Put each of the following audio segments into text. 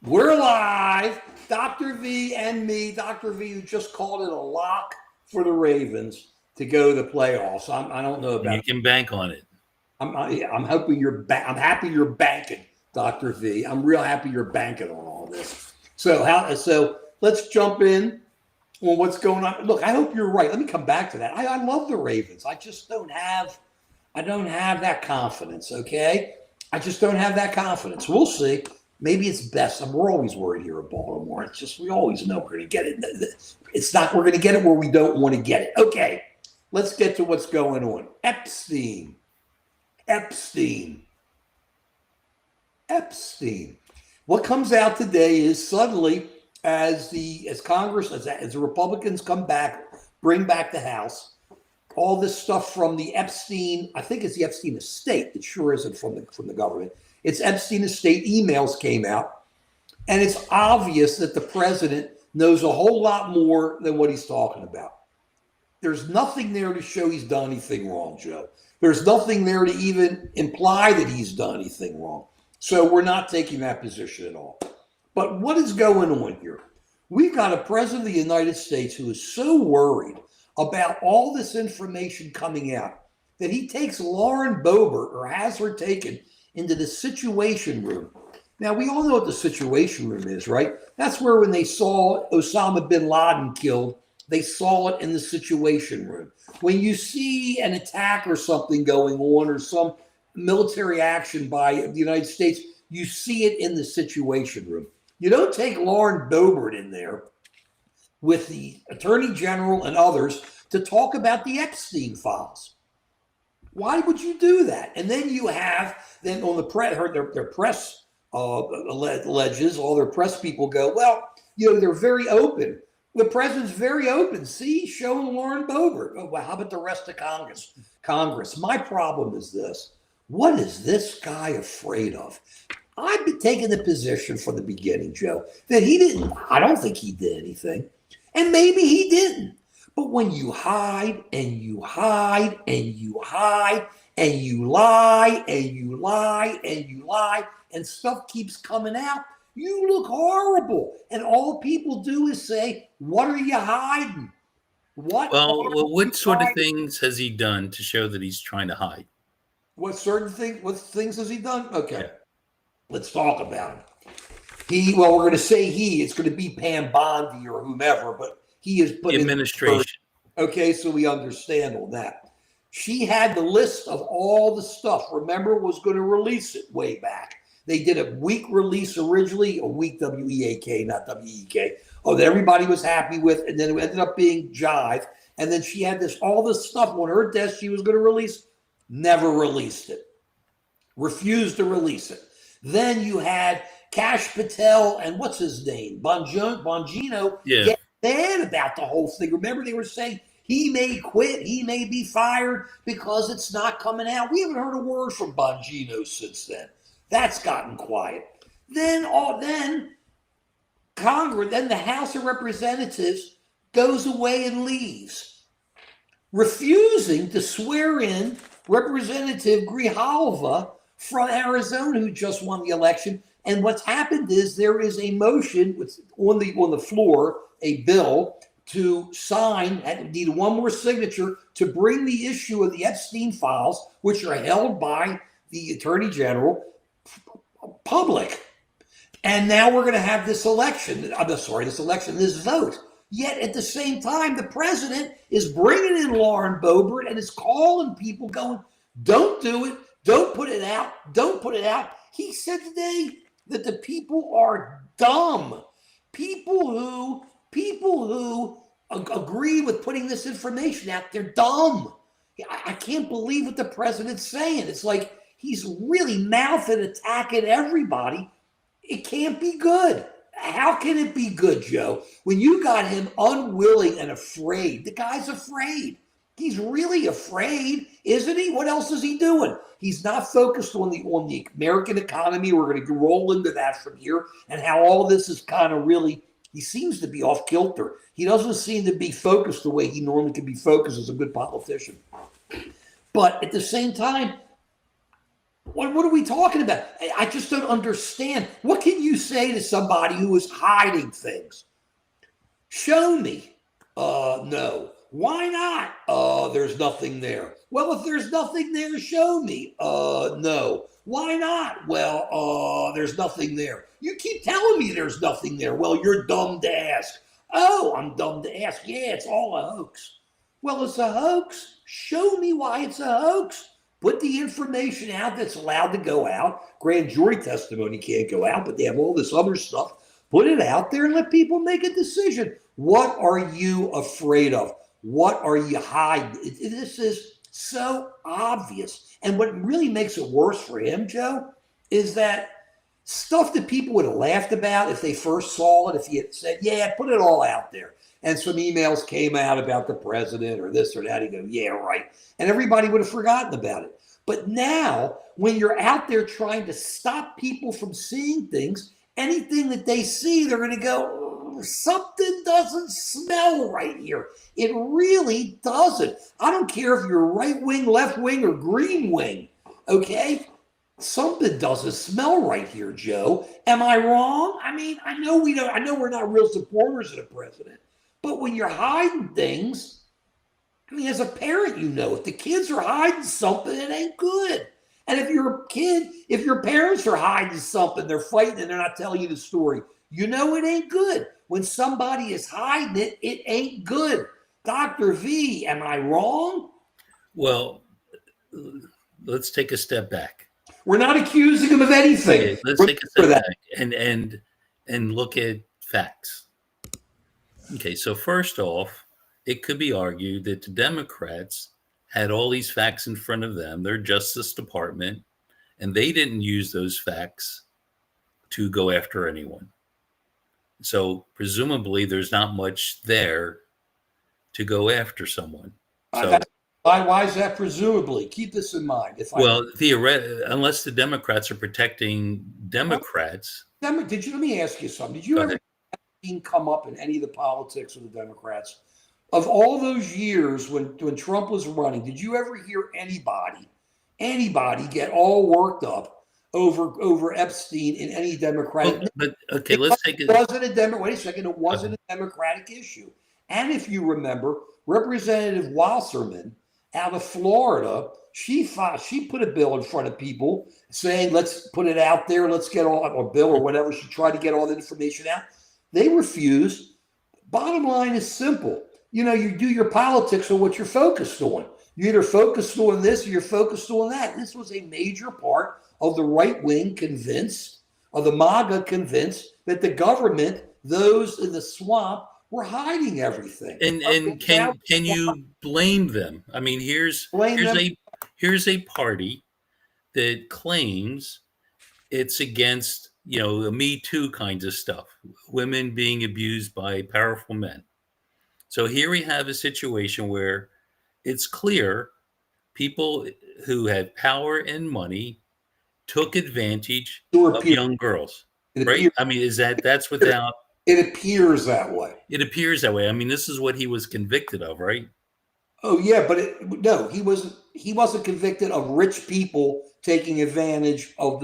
We're live. Dr. V and me, Dr. V, who just called it a lock for the Ravens to go to the playoffs. I don't know about. You can bank on it. I'm hoping you're. I'm happy you're banking, Dr. V. I'm real happy you're banking on all this. So let's jump in on what's going on. Look, I hope you're right. Let me come back to that. I love the Ravens. I just don't have. I don't have that confidence. Okay, I just don't have that confidence. We'll see. Maybe it's best. We're always worried here in Baltimore. It's just we always know we're going to get it. It's not we're going to get it where we don't want to get it. Okay, let's get to what's going on. Epstein. What comes out today is suddenly, as Congress, as the Republicans come back, bring back the House, all this stuff from the Epstein. I think it's the Epstein estate. It sure isn't from the government. It's Epstein estate emails came out, and it's obvious that the president knows a whole lot more than what he's talking about. There's nothing there to show he's done anything wrong, Joe. There's nothing there to even imply that he's done anything wrong. So we're not taking that position at all. But what is going on here? We've got a president of the United States who is so worried about all this information coming out that he takes Lauren Boebert, or has her taken, into the Situation Room. Now, we all know what the Situation Room is, right? That's where when they saw Osama bin Laden killed, they saw it in the Situation Room. When you see an attack or something going on, or some military action by the United States, you see it in the Situation Room. You don't take Lauren Boebert in there with the Attorney General and others to talk about the Epstein files. Why would you do that? And then you have, then on the press, their press alleges, all their press people go, well, they're very open. The president's very open. See, showing Lauren Boebert. Oh, well, how about the rest of Congress? My problem is this. What is this guy afraid of? I've been taking the position from the beginning, Joe, that I don't think he did anything. And maybe he didn't. But when you hide and you hide and you hide and you lie and you lie and you lie and stuff keeps coming out, you look horrible. And all people do is say, what are you hiding? What sort of things has he done to show that he's trying to hide? What things has he done? Okay. Yeah. Let's talk about him. We're going to say it's going to be Pam Bondi or whomever, but he is put in administration. Okay, so we understand all that. She had the list of all the stuff. Remember, was going to release it way back. They did a week release originally, a week WEAK, not WEK. That everybody was happy with, and then it ended up being Jive. And then she had all this stuff on her desk she was going to release, never released it. Refused to release it. Then you had Kash Patel and what's his name? Bongino. Yeah. Get mad about the whole thing. Remember, they were saying he may quit, he may be fired because it's not coming out. We haven't heard a word from Bongino since then. That's gotten quiet. Then Congress, then the House of Representatives goes away and leaves, refusing to swear in Representative Grijalva from Arizona, who just won the election. And what's happened is there is a motion on the floor, a bill to sign, and need one more signature to bring the issue of the Epstein files, which are held by the Attorney General, public. And now we're going to have this vote. Yet at the same time, the president is bringing in Lauren Boebert and is calling people going, don't do it. Don't put it out. Don't put it out. He said today that the people are dumb. People who agree with putting this information out, they're dumb. I can't believe what the president's saying. It's like he's really mouthing, attacking everybody. It can't be good. How can it be good, Joe? When you got him unwilling and afraid, the guy's afraid. He's really afraid, isn't he? What else is he doing? He's not focused on the American economy. We're going to roll into that from here, and how all this is kind of really, he seems to be off kilter. He doesn't seem to be focused the way he normally can be focused as a good politician. But at the same time, What are we talking about? I just don't understand. What can you say to somebody who is hiding things? Show me. No. Why not? There's nothing there. Well, if there's nothing there, show me. No. Why not? Well, there's nothing there. You keep telling me there's nothing there. Well, you're dumb to ask. Oh, I'm dumb to ask. Yeah, it's all a hoax. Well, it's a hoax. Show me why it's a hoax. Put the information out that's allowed to go out. Grand jury testimony can't go out, but they have all this other stuff. Put it out there and let people make a decision. What are you afraid of? What are you hiding? This is so obvious. And what really makes it worse for him, Joe, is that stuff that people would have laughed about if they first saw it, if he had said, yeah, put it all out there. And some emails came out about the president or this or that. He'd go, yeah, right. And everybody would have forgotten about it. But now, when you're out there trying to stop people from seeing things, anything that they see, they're going to go, something doesn't smell right here. It really doesn't. I don't care if you're right wing, left wing, or green wing. Okay? Something doesn't smell right here, Joe. Am I wrong? I mean, I know we're not real supporters of the president. But when you're hiding things, I mean, as a parent, you know, if the kids are hiding something, it ain't good. And if you're a kid, if your parents are hiding something, they're fighting and they're not telling you the story, you know it ain't good. When somebody is hiding it, it ain't good. Dr. V, am I wrong? Well, let's take a step back. We're not accusing him of anything. Okay, let's take a step back and look at facts. Okay, so first off, it could be argued that the Democrats had all these facts in front of them, their Justice Department, and they didn't use those facts to go after anyone. So presumably there's not much there to go after someone. So, why is that presumably? Keep this in mind. Unless the Democrats are protecting Democrats. Let me ask you something. Did you ever come up in any of the politics of the Democrats? Of all those years when Trump was running, did you ever hear anybody get all worked up over Epstein in any Democratic? But okay, let's take it. Wait a second. It wasn't a Democratic issue. And if you remember, Representative Wasserman out of Florida, she put a bill in front of people saying, let's put it out there. Let's get a bill or whatever. She tried to get all the information out. They refused. Bottom line is simple. You know, you do your politics on what you're focused on. You're either focused on this or you're focused on that. This was a major part of the right wing convinced, of the MAGA convinced that the government, those in the swamp, were hiding everything. And can you blame them? I mean, here's a party that claims it's against, you know, the Me Too kinds of stuff, women being abused by powerful men. So here we have a situation where it's clear people who had power and money took advantage of young girls, right? I mean, that's without... It appears that way. It appears that way. I mean, this is what he was convicted of, right? Oh yeah, but no, he wasn't convicted of rich people taking advantage of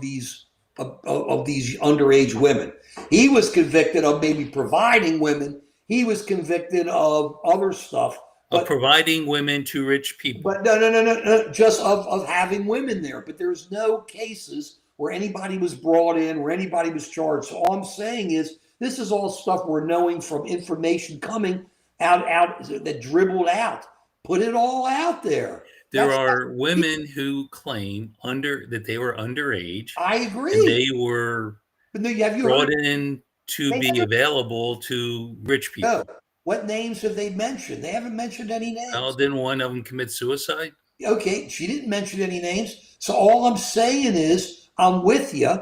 these underage women. He was convicted of maybe providing women. He was convicted of other stuff. Of providing women to rich people. But no, just of having women there. But there's no cases where anybody was brought in, where anybody was charged. So all I'm saying is this is all stuff we're knowing from information coming out that dribbled out. Put it all out there. There are women who claim that they were underage. I agree. And they were brought in to be available to rich people. No. What names have they mentioned? They haven't mentioned any names. Oh, didn't one of them commit suicide? Okay, she didn't mention any names. So all I'm saying is I'm with you,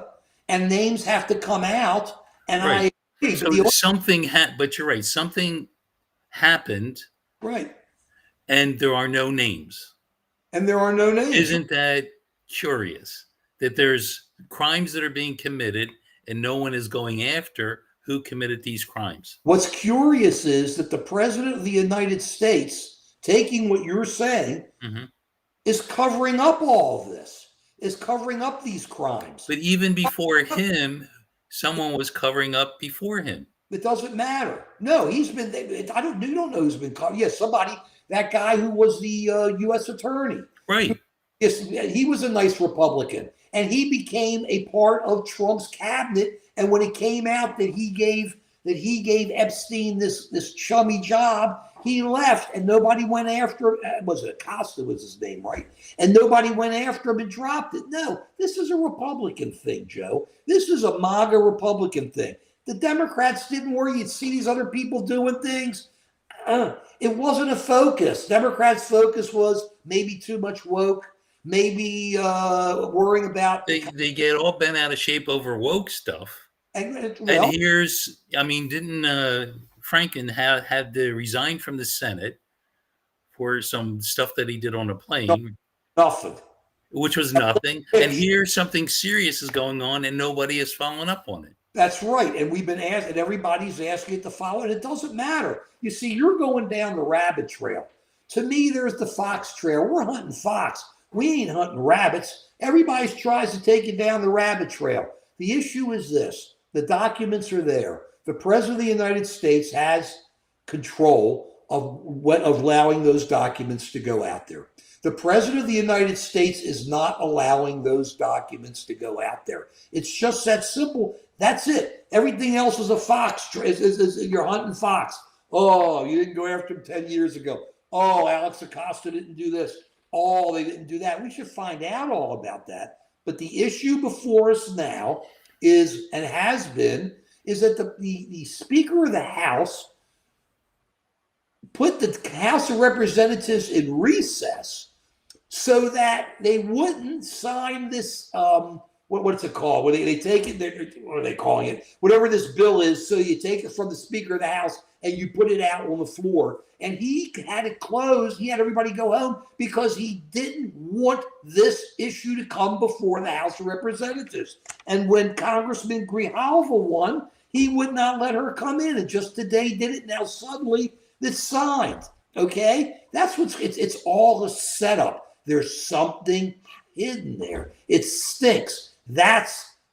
and names have to come out. And right. I agree. So but you're right. Something happened. Right. And there are no names. And there are no names. Isn't that curious? That there's crimes that are being committed and no one is going after who committed these crimes. What's curious is that the president of the United States, taking what you're saying, is covering up all of this. is covering up these crimes. But even before him, someone was covering up before him. It doesn't matter. No, he's been. I don't. You don't know who's been caught. Yes, somebody. That guy who was the U.S. attorney. Right. Yes, he was a nice Republican, and he became a part of Trump's cabinet. And when it came out that he gave Epstein this chummy job, he left, and nobody went after him. Was it Acosta was his name, right? And nobody went after him and dropped it. No, this is a Republican thing, Joe. This is a MAGA Republican thing. The Democrats didn't worry. You'd see these other people doing things. It wasn't a focus. Democrats' focus was maybe too much woke, maybe worrying about. They get all bent out of shape over woke stuff. And here's, I mean, didn't Franken had to resign from the Senate for some stuff that he did on a plane? Nothing. Which was nothing. And here something serious is going on and nobody is following up on it. That's right. And we've been asked, and everybody's asking it to follow, and it doesn't matter. You see, you're going down the rabbit trail. To me, there's the fox trail. We're hunting fox. We ain't hunting rabbits. Everybody tries to take you down the rabbit trail. The issue is this. The documents are there. The President of the United States has control of allowing those documents to go out there. The President of the United States is not allowing those documents to go out there. It's just that simple. That's it. Everything else is a fox. You're hunting fox. Oh, you didn't go after him 10 years ago. Oh, Alex Acosta didn't do this. Oh, they didn't do that. We should find out all about that. But the issue before us now is, and has been, is that the Speaker of the House put the House of Representatives in recess so that they wouldn't sign this, what's it called? When they take it, what are they calling it? Whatever this bill is, so you take it from the Speaker of the House and you put it out on the floor. And he had it closed. He had everybody go home because he didn't want this issue to come before the House of Representatives. And when Congressman Grijalva won, he would not let her come in. And just today did it. Now suddenly it's signed. Okay? That's it's all a setup. There's something hidden there. It stinks.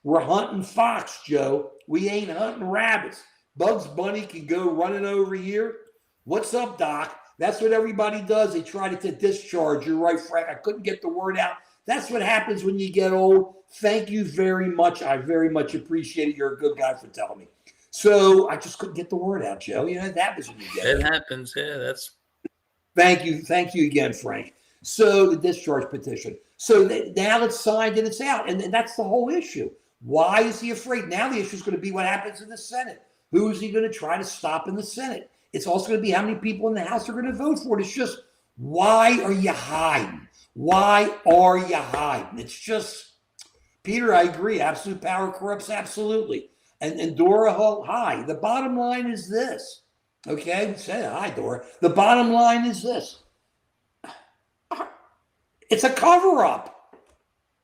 We're hunting fox, Joe. We ain't hunting rabbits. Bugs Bunny can go running over here. What's up, Doc? That's what everybody does. They try to discharge. You're right, Frank. I couldn't get the word out. That's what happens when you get old. Thank you very much. I very much appreciate it. You're a good guy for telling me. So I just couldn't get the word out, Joe. You know, that happens when you get it. It happens. Yeah, that's. Thank you. Thank you again, Frank. So the discharge petition. So now it's signed and it's out. And that's the whole issue. Why is he afraid? Now the issue is going to be what happens in the Senate. Who is he going to try to stop in the Senate? It's also going to be how many people in the House are going to vote for it. It's just, why are you hiding? Why are you hiding? It's just, Peter, I agree. Absolute power corrupts absolutely. And Dora, hi. The bottom line is this. Okay? Say hi, Dora. The bottom line is this. It's a cover-up.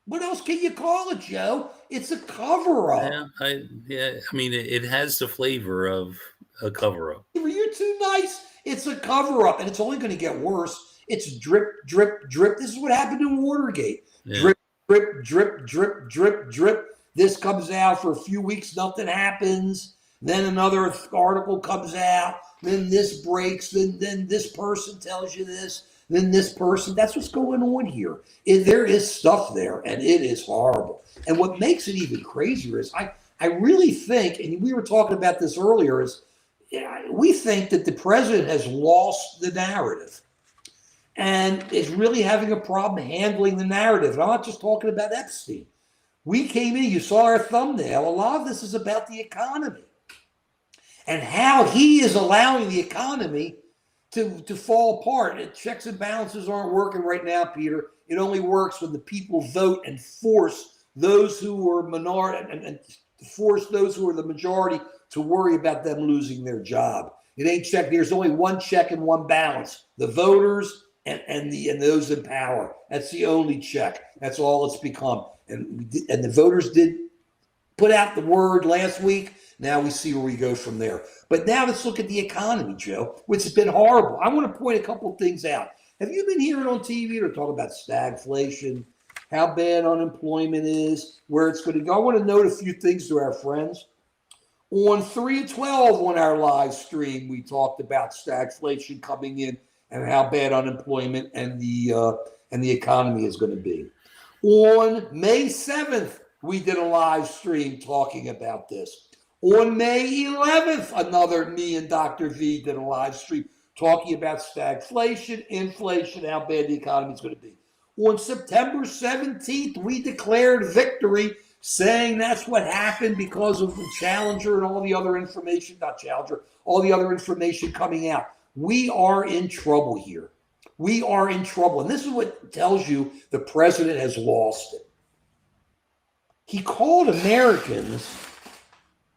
What else can you call it, Joe? It's a cover-up. Yeah, I mean, it has the flavor of a cover-up. You're too nice. It's a cover-up, and it's only going to get worse. It's drip, drip, drip. This is what happened in Watergate. Yeah. Drip, drip, drip, drip, drip, drip. This comes out for a few weeks. Nothing happens. Then another article comes out. Then this breaks. Then this person tells you this. Then this person. That's what's going on here. There is stuff there, and it is horrible. And what makes it even crazier is I really think, and we were talking about this earlier, is we think that the president has lost the narrative and is really having a problem handling the narrative. And I'm not just talking about Epstein. We came in, you saw our thumbnail. A lot of this is about the economy and how he is allowing the economy to fall apart. And checks and balances aren't working right now, Peter. It only works when the people vote and force those who are minority and force those who are the majority to worry about them losing their job. It ain't check. There's only one check and one balance: the voters and those in power. That's the only check. That's all it's become. And the voters did put out the word last week. Now we see where we go from there. But now let's look at the economy, Joe, which has been horrible. I want to point a couple of things out. Have you been hearing on TV or talk about stagflation, how bad unemployment is, where it's going to go. I want to note a few things to our friends. On 3/12 on our live stream, we talked about stagflation coming in and how bad unemployment and the economy is going to be. On May 7th, we did a live stream talking about this. On May 11th, another me and Dr. V did a live stream talking about stagflation, inflation, how bad the economy is going to be. On September 17th, we declared victory, saying that's what happened because of the Challenger and all the other information, not Challenger, all the other information coming out. We are in trouble here. We are in trouble. And this is what tells you the president has lost it. He called Americans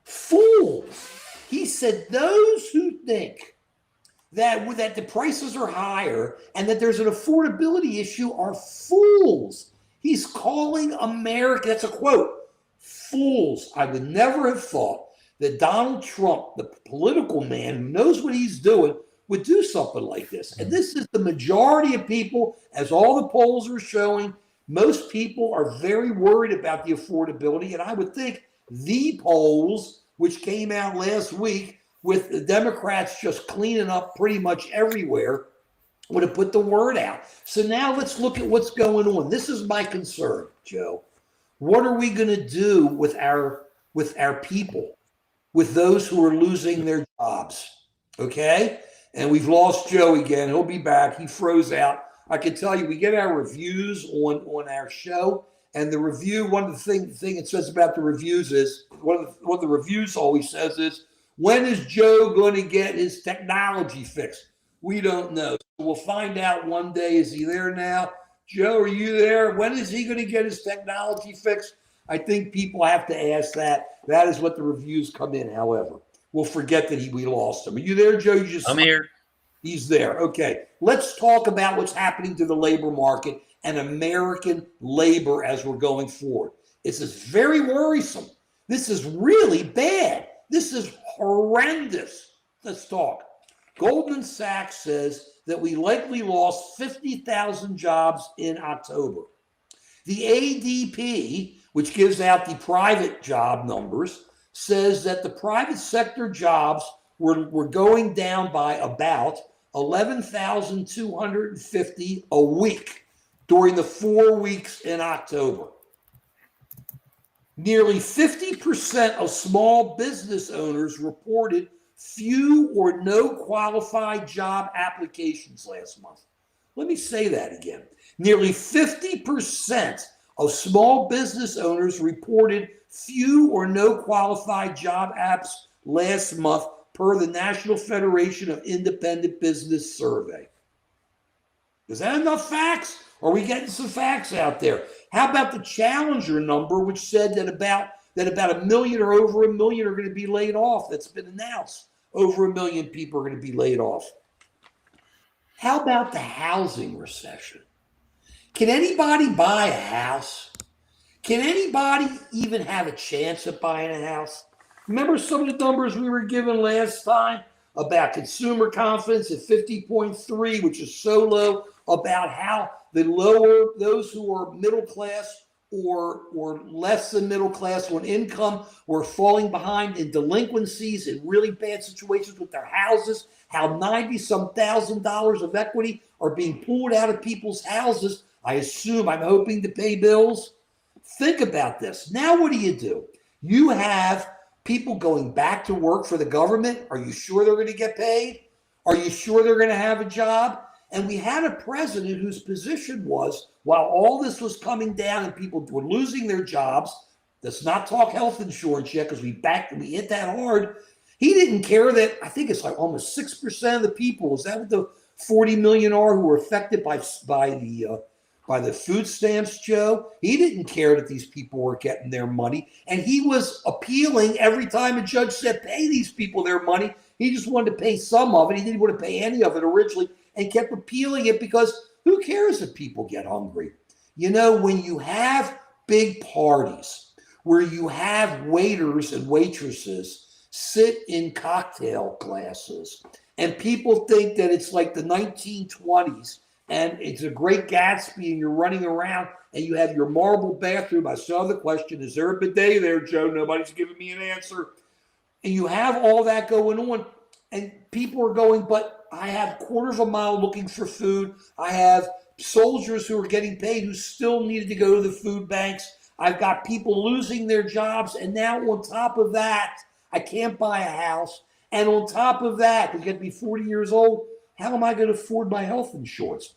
fools. He said those who think that the prices are higher and that there's an affordability issue are fools. He's calling America, that's a quote, fools. I would never have thought that Donald Trump, the political man who knows what he's doing, would do something like this. And this is the majority of people, as all the polls are showing. Most people are very worried about the affordability. And I would think the polls, which came out last week with the Democrats just cleaning up pretty much everywhere, would have put the word out. So now let's look at what's going on. This is my concern, Joe. What are we going to do with our people, with those who are losing their jobs? Okay? And we've lost Joe again. He'll be back. He froze out. I can tell you, we get our reviews on our show, and the review, one of the thing it says about the reviews is, what the reviews always says is, when is Joe going to get his technology fixed? We don't know. So we'll find out one day. Is he there now? Joe, are you there? When is he going to get his technology fixed? I think people have to ask that. That is what the reviews come in, however. We'll forget that we lost him. Are you there, Joe? I'm here. He's there. Okay. Let's talk about what's happening to the labor market and American labor as we're going forward. This is very worrisome. This is really bad. This is horrendous. Let's talk. Goldman Sachs says that we likely lost 50,000 jobs in October. The ADP, which gives out the private job numbers, says that the private sector jobs were going down by about 11,250 a week during the 4 weeks in October. Nearly 50% of small business owners reported few or no qualified job applications last month. Let me say that again. Nearly 50% of small business owners reported few or no qualified job apps last month per the National Federation of Independent Business Survey. Is that enough facts? Are we getting some facts out there? How about the Challenger number, which said that about a million or over a million are going to be laid off? That's been announced. Over a million people are going to be laid off. How about the housing recession? Can anybody buy a house? Can anybody even have a chance at buying a house? Remember some of the numbers we were given last time about consumer confidence at 50.3, which is so low, about how the lower, those who are middle class or less than middle class on income were falling behind in delinquencies, in really bad situations with their houses, how $90-some thousand of equity are being pulled out of people's houses. I'm hoping to pay bills. Think about this. Now what do? You have people going back to work for the government. Are you sure they're going to get paid? Are you sure they're going to have a job? And we had a president whose position was, while all this was coming down and people were losing their jobs, let's not talk health insurance yet because we hit that hard. He didn't care that, I think it's like almost 6% of the people, is that what the 40 million are who were affected by the food stamps, Joe? He didn't care that these people were getting their money. And he was appealing every time a judge said, pay these people their money. He just wanted to pay some of it. He didn't want to pay any of it originally and kept appealing it because who cares if people get hungry? You know, when you have big parties where you have waiters and waitresses sit in cocktail glasses and people think that it's like the 1920s and it's a great Gatsby and you're running around and you have your marble bathroom. I saw the question, is there a bidet there, Joe? Nobody's giving me an answer. And you have all that going on, and people are going, but I have quarters of a mile looking for food. I have soldiers who are getting paid who still needed to go to the food banks. I've got people losing their jobs. And now on top of that, I can't buy a house. And on top of that, because you got to be 40 years old, how am I going to afford my health insurance?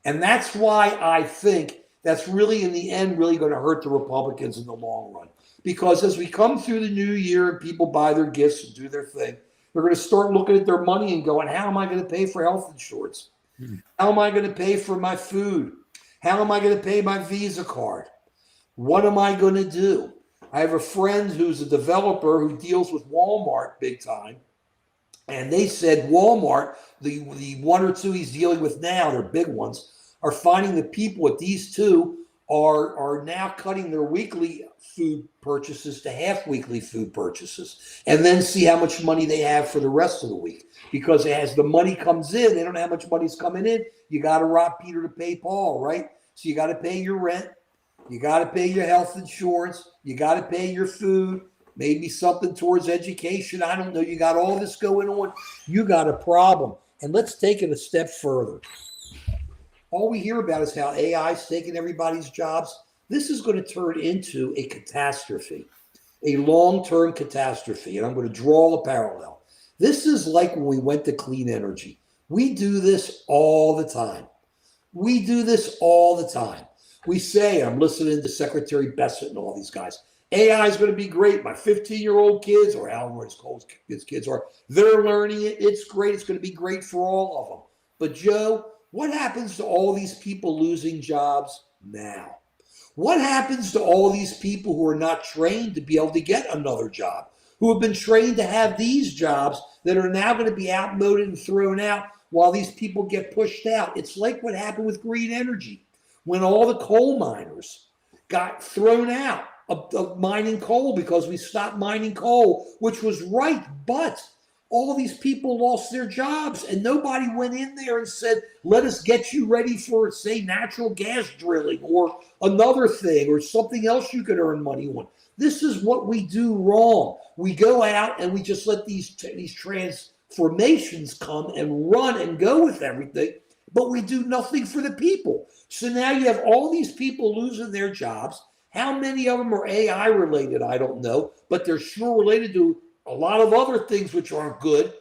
And that's why I think that's really, in the end, really going to hurt the Republicans in the long run. Because as we come through the new year and people buy their gifts and do their thing, they're going to start looking at their money and going, how am I going to pay for health insurance? How am I going to pay for my food? How am I going to pay my Visa card? What am I going to do? I have a friend who's a developer who deals with Walmart big time. And they said Walmart, the one or two he's dealing with now, they're big ones, are finding that people at these two are now cutting their weekly food purchases to half weekly food purchases, and then see how much money they have for the rest of the week. Because as the money comes in, they don't know how much money's coming in. You got to rob Peter to pay Paul, right? So you got to pay your rent. You got to pay your health insurance. You got to pay your food. Maybe something towards education. I don't know. You got all this going on. You got a problem. And let's take it a step further. All we hear about is how AI is taking everybody's jobs. This is going to turn into a catastrophe, a long-term catastrophe. And I'm going to draw a parallel. This is like when we went to clean energy. We do this all the time. We do this all the time. We say, I'm listening to Secretary Bessent and all these guys, AI is going to be great. My 15-year-old kids, or however old his kids are, they're learning it. It's great. It's going to be great for all of them. But Joe, what happens to all these people losing jobs now? What happens to all these people who are not trained to be able to get another job, who have been trained to have these jobs that are now going to be outmoded and thrown out while these people get pushed out? It's like what happened with green energy when all the coal miners got thrown out of mining coal because we stopped mining coal, which was right. But all these people lost their jobs, and nobody went in there and said, let us get you ready for, say, natural gas drilling or another thing or something else you could earn money on. This is what we do wrong. We go out and we just let these transformations come and run and go with everything, but we do nothing for the people. So now you have all these people losing their jobs. How many of them are AI related? I don't know, but they're sure related to a lot of other things which aren't good.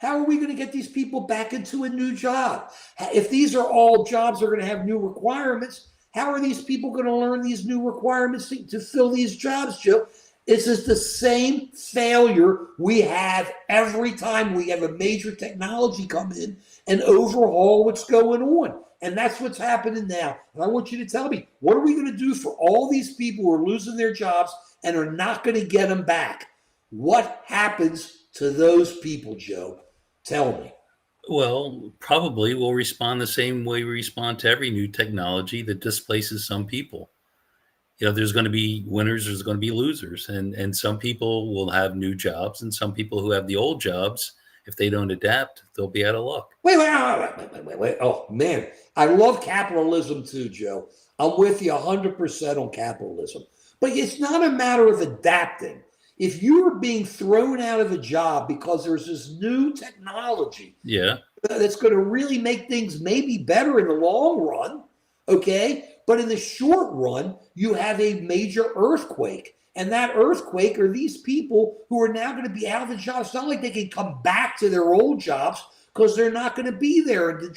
How are we going to get these people back into a new job? If these are all jobs that are going to have new requirements, how are these people going to learn these new requirements to fill these jobs, Joe? It's just the same failure we have every time we have a major technology come in and overhaul what's going on. And that's what's happening now. And I want you to tell me, what are we going to do for all these people who are losing their jobs and are not going to get them back? What happens to those people, Joe? Tell me. Well, probably we'll respond the same way we respond to every new technology that displaces some people. You know, there's going to be winners, there's going to be losers, and some people will have new jobs, and some people who have the old jobs, if they don't adapt, they'll be out of luck. Wait. Oh, man. I love capitalism too, Joe. I'm with you 100% on capitalism. But it's not a matter of adapting. If you're being thrown out of a job because there's this new technology that's going to really make things maybe better in the long run, okay? But in the short run, you have a major earthquake. And that earthquake are these people who are now going to be out of the job. It's not like they can come back to their old jobs because they're not going to be there. And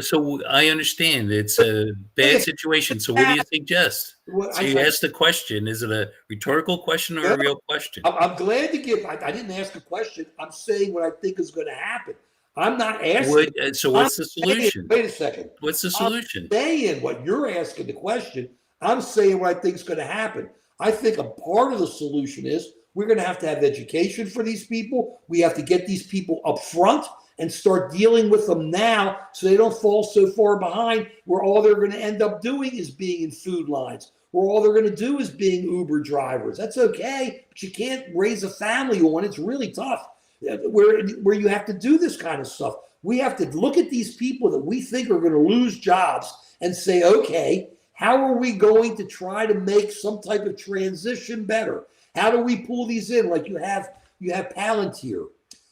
so I understand it's a bad situation. So what do you suggest? So you asked the question. Is it a rhetorical question or a real question? I'm glad to give. I didn't ask a question. I'm saying what I think is going to happen. I'm not asking. So what's the solution? Wait a second. What's the solution? I'm saying what you're asking the question. I'm saying what I think is going to happen. I think a part of the solution is we're going to have education for these people. We have to get these people up front and start dealing with them now so they don't fall so far behind where all they're going to end up doing is being in food lines, where all they're going to do is being Uber drivers. That's okay, but you can't raise a family on it. It's really tough where you have to do this kind of stuff. We have to look at these people that we think are going to lose jobs and say, okay, How are we going to try to make some type of transition better? How do we pull these in? Like you have Palantir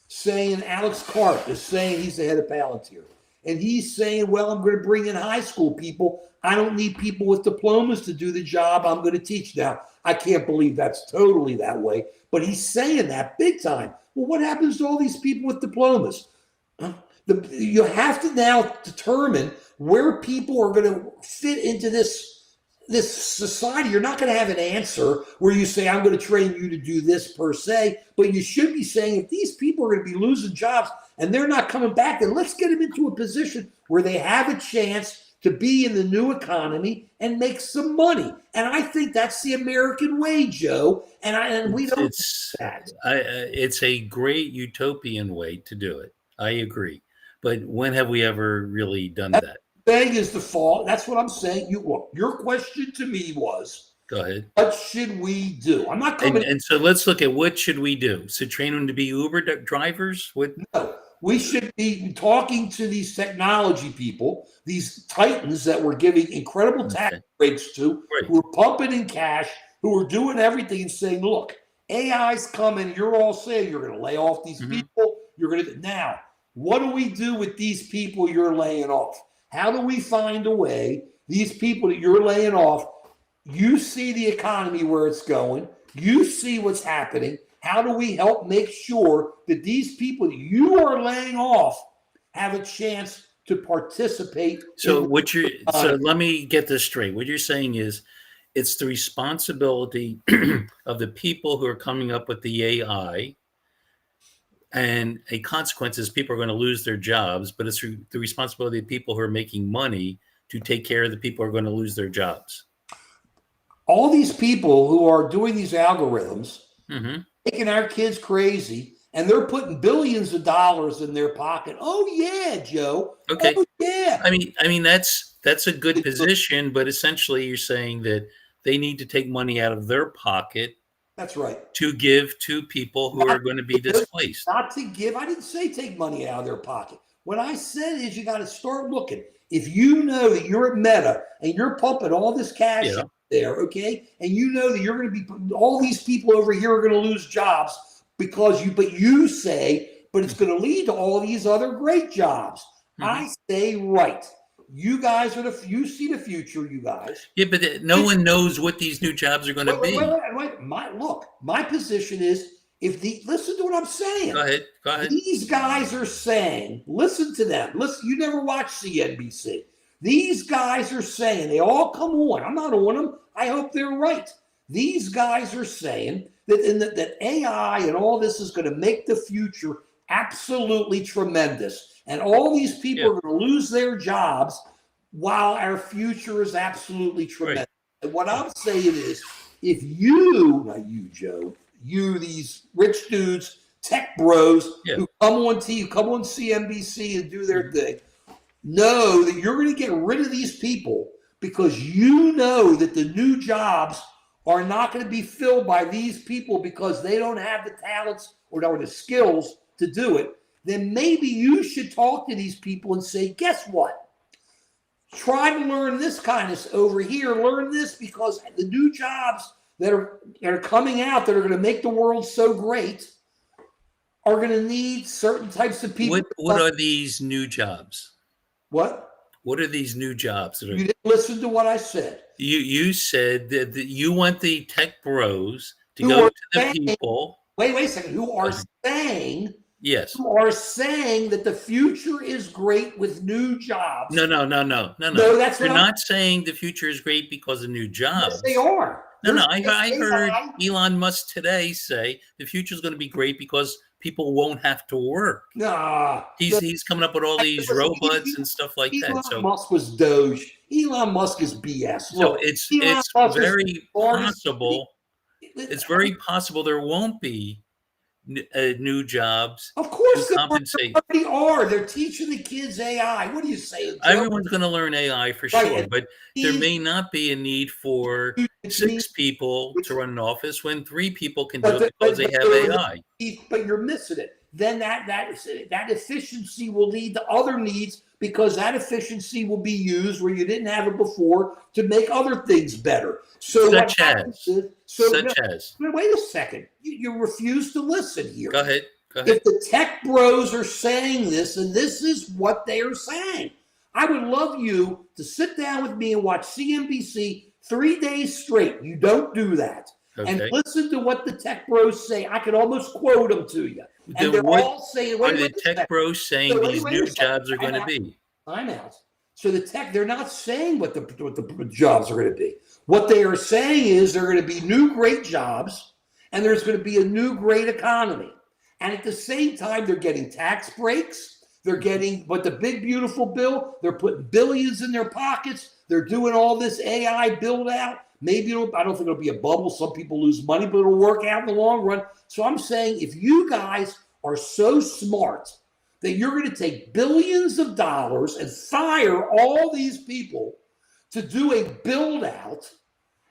saying, Alex Karp is saying, he's the head of Palantir. And he's saying, well, I'm going to bring in high school people. I don't need people with diplomas to do the job I'm going to teach. Now, I can't believe that's totally that way, but he's saying that big time. Well, what happens to all these people with diplomas? You have to now determine where people are going to fit into this society. You're not going to have an answer where you say, I'm going to train you to do this per se, but you should be saying, if these people are going to be losing jobs and they're not coming back, then let's get them into a position where they have a chance to be in the new economy and make some money. And I think that's the American way, Joe. And we don't do that. It's a great utopian way to do it. I agree. But when have we ever really done that? Saying is the fault. That's what I'm saying. Your question to me was, go ahead. What should we do? I'm not coming. And so let's look at what should we do. So train them to be Uber drivers? No, we should be talking to these technology people, these titans that we're giving incredible tax breaks to, who are pumping in cash, who are doing everything, and saying, look, AI's coming. You're all saying you're going to lay off these people. You're going to now. What do we do with these people you're laying off? How do we find a way, these people that you're laying off, you see the economy where it's going, you see what's happening. How do we help make sure that these people that you are laying off have a chance to participate? So let me get this straight. What you're saying is it's the responsibility of the people who are coming up with the AI. And a consequence is people are going to lose their jobs, but it's the responsibility of people who are making money to take care of the people who are going to lose their jobs. All these people who are doing these algorithms, making our kids crazy, and they're putting billions of dollars in their pocket. Oh yeah, Joe. Okay. Oh yeah. I mean that's a good position, but essentially you're saying that they need to take money out of their pocket. That's right. To give to people who are going to be displaced. Not to give. I didn't say take money out of their pocket. What I said is you got to start looking. If you know that you're at Meta and you're pumping all this cash out there, okay, and you know that you're going to be all these people over here are going to lose jobs because you say, but it's going to lead to all these other great jobs. I say, right. You guys you see the future, you guys. Yeah, but no one knows what these new jobs are going to be. Wait. My position is, listen to what I'm saying. Go ahead. These guys are saying, listen to them. Listen, you never watch CNBC. These guys are saying, they all come on. I'm not on them. I hope they're right. These guys are saying that AI and all this is going to make the future absolutely tremendous. And all these people are going to lose their jobs while our future is absolutely tremendous. Right. And what I'm saying is, if not you, Joe, these rich dudes, tech bros who come on TV, come on CNBC and do their thing, know that you're going to get rid of these people because you know that the new jobs are not going to be filled by these people because they don't have the talents or the skills to do it. Then maybe you should talk to these people and say, guess what? Try to learn this kind of over here. Learn this because the new jobs that are coming out that are going to make the world so great are going to need certain types of people. What are these new jobs? What? What are these new jobs? You didn't listen to what I said. You said that you want the tech bros to go to the people. Wait a second. Who are saying... Yes. Who are saying that the future is great with new jobs. No. No, that's They're not saying the future is great because of new jobs. Yes, they are. I heard Elon Musk today say the future is going to be great because people won't have to work. Nah. He's coming up with all these robots and stuff like that. Elon Musk was Doge. Elon Musk is BS. Look, so it's very possible. It's very possible there won't be new jobs. Of course, they already are. They're teaching the kids AI. What are you saying, Joe? Everyone's going to learn AI for sure, but there may not be a need for 6 people to run an office when 3 people can do it because they have AI. But you're missing it. Then that efficiency will lead to other needs because that efficiency will be used where you didn't have it before to make other things better. So such as, wait a second. You refuse to listen here. Go ahead. If the tech bros are saying this, and this is what they are saying, I would love you to sit down with me and watch CNBC 3 days straight. You don't do that. Okay. And listen to what the tech bros say. I could almost quote them to you. And they're all saying, what are the tech bros saying these new jobs are going to be? I'm out. So they're not saying what the jobs are going to be. What they are saying is there are going to be new great jobs, and there's going to be a new great economy. And at the same time, they're getting tax breaks. They're getting, but the big, beautiful bill, they're putting billions in their pockets. They're doing all this AI build out. Maybe I don't think it'll be a bubble. Some people lose money, but it'll work out in the long run. So I'm saying if you guys are so smart that you're going to take billions of dollars and fire all these people to do a build out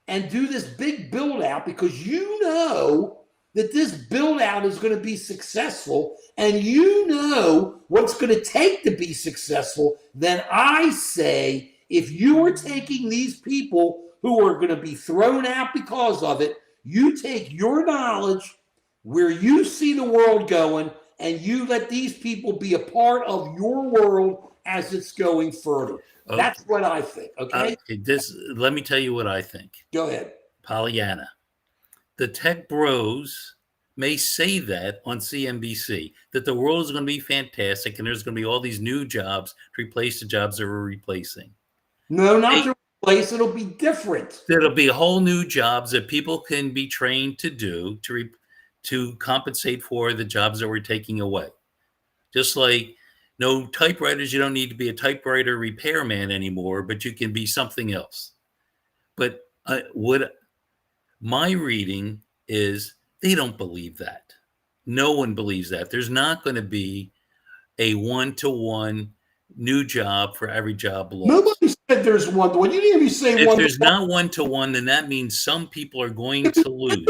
and do this big build out because you know that this build out is going to be successful and you know what's going to take to be successful, then I say if you are taking these people who are going to be thrown out because of it, you take your knowledge where you see the world going and you let these people be a part of your world as it's going further. Okay. That's what I think, okay? Let me tell you what I think. Go ahead. Pollyanna. The tech bros may say that on CNBC, that the world is going to be fantastic and there's going to be all these new jobs to replace the jobs that we're replacing. No, not to replace. It'll be different. There'll be whole new jobs that people can be trained to do to compensate for the jobs that we're taking away. Just like no typewriters, you don't need to be a typewriter repairman anymore, but you can be something else. But what my reading is, they don't believe that. No one believes that. There's not going to be a one-to-one new job for every job lost. Nobody said there's one-to-one. You didn't even say one-to-one. If there's not one-to-one, then that means some people are going to lose.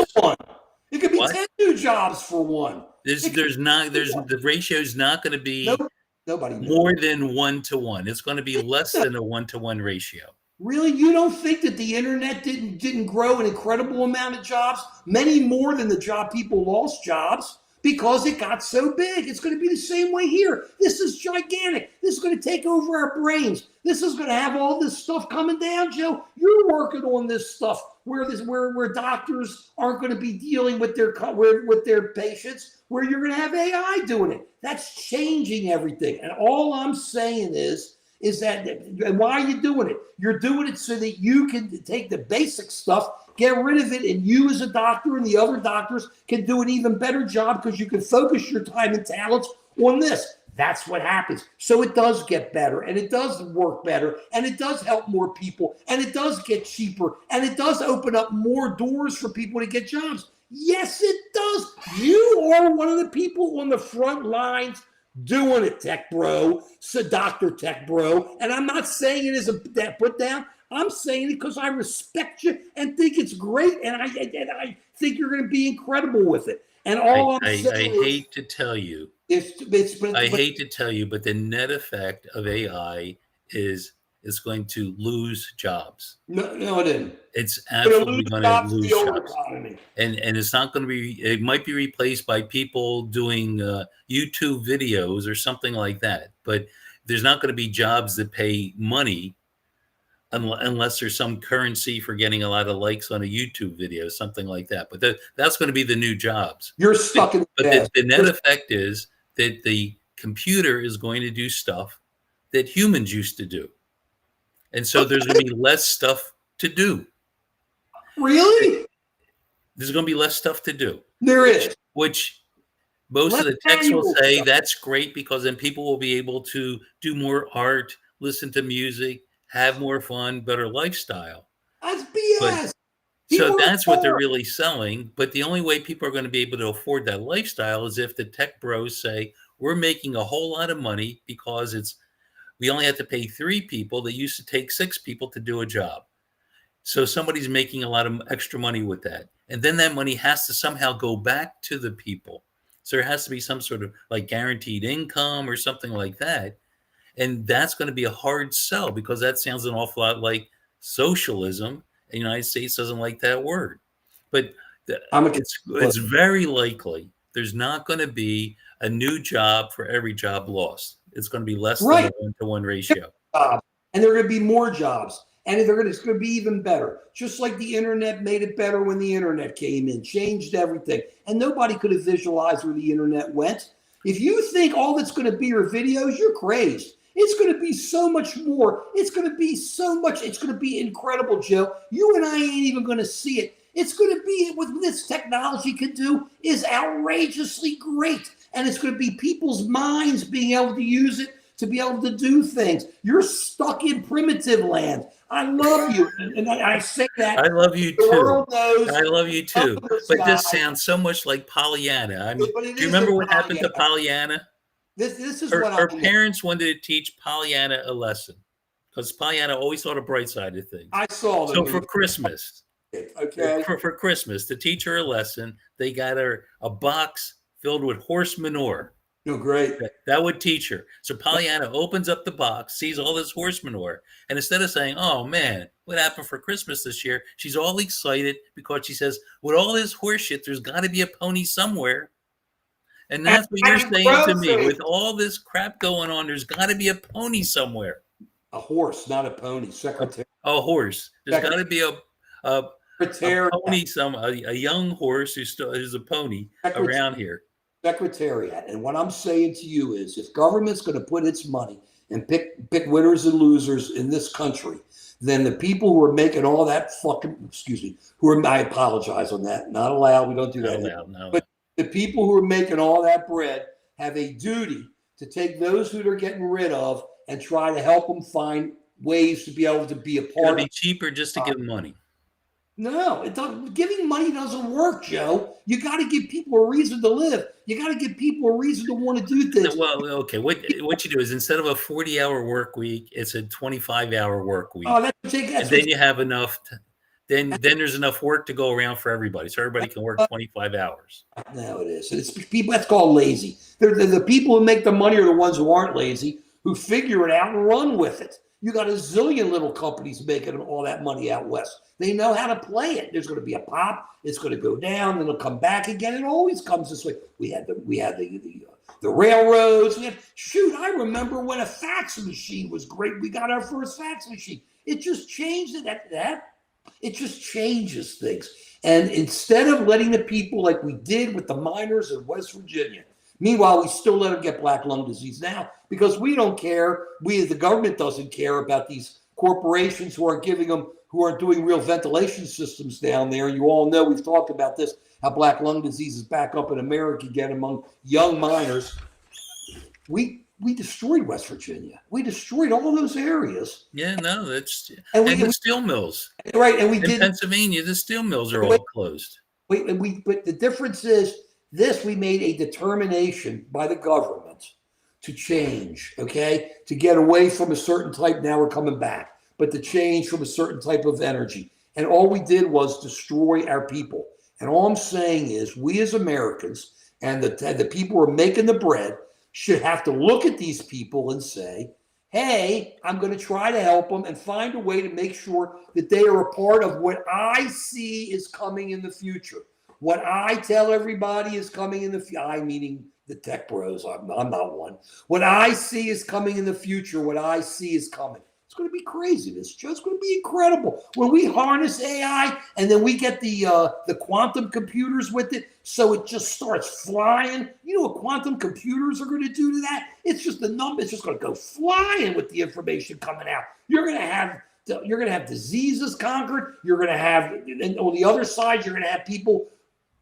It could be 10 new jobs for one. The ratio is not going to be more than one-to-one. It's going to be less than a one-to-one ratio. Really? You don't think that the internet didn't grow an incredible amount of jobs? Many more than the job people lost jobs because it got so big. It's going to be the same way here. This is gigantic. This is going to take over our brains. This is going to have all this stuff coming down, Joe. You're working on this stuff where doctors aren't going to be dealing with their patients, where you're going to have AI doing it. That's changing everything. And all I'm saying is that, and why are you doing it? You're doing it so that you can take the basic stuff, get rid of it, and you as a doctor and the other doctors can do an even better job because you can focus your time and talents on this. That's what happens. So it does get better, and it does work better, and it does help more people, and it does get cheaper, and it does open up more doors for people to get jobs. Yes, it does. You are one of the people on the front lines doing it, tech bro, so Dr. Tech Bro. And I'm not saying it as a put down. I'm saying it because I respect you and think it's great. And I think you're going to be incredible with it. And all I'm saying I hate to tell you. I hate to tell you, but the net effect of AI is going to lose jobs. No, it isn't. It's absolutely going to lose jobs. And it's not going to be, it might be replaced by people doing YouTube videos or something like that. But there's not going to be jobs that pay money unless there's some currency for getting a lot of likes on a YouTube video, something like that. But that's going to be the new jobs. You're stuck in the net effect is that the computer is going to do stuff that humans used to do. And so there's going to be less stuff to do. Really? There's going to be less stuff to do. There is. Which most of the techs will say that's great because then people will be able to do more art, listen to music, have more fun, better lifestyle. That's BS. So that's what they're really selling. But the only way people are going to be able to afford that lifestyle is if the tech bros say, we're making a whole lot of money because we only have to pay 3 people that used to take 6 people to do a job. So somebody's making a lot of extra money with that. And then that money has to somehow go back to the people. So there has to be some sort of like guaranteed income or something like that. And that's going to be a hard sell because that sounds an awful lot like socialism. And the United States doesn't like that word. But it's very likely there's not going to be a new job for every job lost. It's going to be less than a 1-to-1 ratio. And there are going to be more jobs. And it's going to be even better. Just like the internet made it better when the internet came in, changed everything. And nobody could have visualized where the internet went. If you think all that's going to be are videos, you're crazed. It's going to be so much more. It's going to be so much. It's going to be incredible, Joe. You and I ain't even going to see it. It's going to be what this technology can do is outrageously great. And it's going to be people's minds being able to use it to be able to do things. You're stuck in primitive land. I love you. And I say that. I love you too. I love you too. But this sounds so much like Pollyanna. I mean, do you remember what happened to Pollyanna? This is her parents wanted to teach Pollyanna a lesson because Pollyanna always saw the bright side of things. I saw that. So for Christmas, okay, for Christmas, to teach her a lesson, they got her a box filled with horse manure. Oh, great. That would teach her. So Pollyanna opens up the box, sees all this horse manure, and instead of saying, "Oh man, what happened for Christmas this year?" she's all excited because she says, "With all this horse shit, there's got to be a pony somewhere." And that's what you're saying to me. With all this crap going on, there's got to be a pony somewhere. A horse, not a pony. Secretary. A horse. There's got to be a pony, a young horse who's a pony around here. Secretariat. And what I'm saying to you is, if government's going to put its money and pick winners and losers in this country, then the people who are making all that I apologize on that. Not allowed. We don't do that. No. But the people who are making all that bread have a duty to take those who they're getting rid of and try to help them find ways to be able to be a part. It'd be cheaper just to give them money. No, giving money doesn't work, Joe. You got to give people a reason to live. You got to give people a reason to want to do things. Well, okay. What you do is instead of a 40-hour work week, it's a 25-hour work week. Oh, and then you have enough. Then there's enough work to go around for everybody, so everybody can work 25 hours. No, it is. It's people. That's called lazy. They're the people who make the money are the ones who aren't lazy, who figure it out and run with it. You got a zillion little companies making all that money out west. They know how to play it. There's going to be a pop. It's going to go down, and it'll come back again. It always comes this way. We had the railroads. I remember when a fax machine was great. We got our first fax machine. It just changed it. It just changes things. And instead of letting the people like we did with the miners in West Virginia, meanwhile, we still let them get black lung disease now because we don't care. The government doesn't care about these corporations who aren't doing real ventilation systems down there. You all know we've talked about this, how black lung disease is back up in America again among young miners. We destroyed West Virginia. We destroyed all those areas. Yeah, no, that's and the steel mills. Right, and in Pennsylvania, the steel mills are all closed. But the difference is this: we made a determination by the government to change. Okay, to get away from a certain type. Now we're coming back, but to change from a certain type of energy. And all we did was destroy our people. And all I'm saying is, we as Americans and the people who are making the bread should have to look at these people and say, hey, I'm going to try to help them and find a way to make sure that they are a part of what I see is coming in the future. What I tell everybody is coming in the future, I meaning the tech bros, I'm not one. What I see is coming in the future, what I see is coming. It's going to be crazy. It's just going to be incredible. When we harness AI and then we get the quantum computers with it, so it just starts flying. You know what quantum computers are going to do to that? It's just the number. It's just going to go flying with the information coming out. You're going to have diseases conquered. You're going to have, and on the other side, you're going to have people,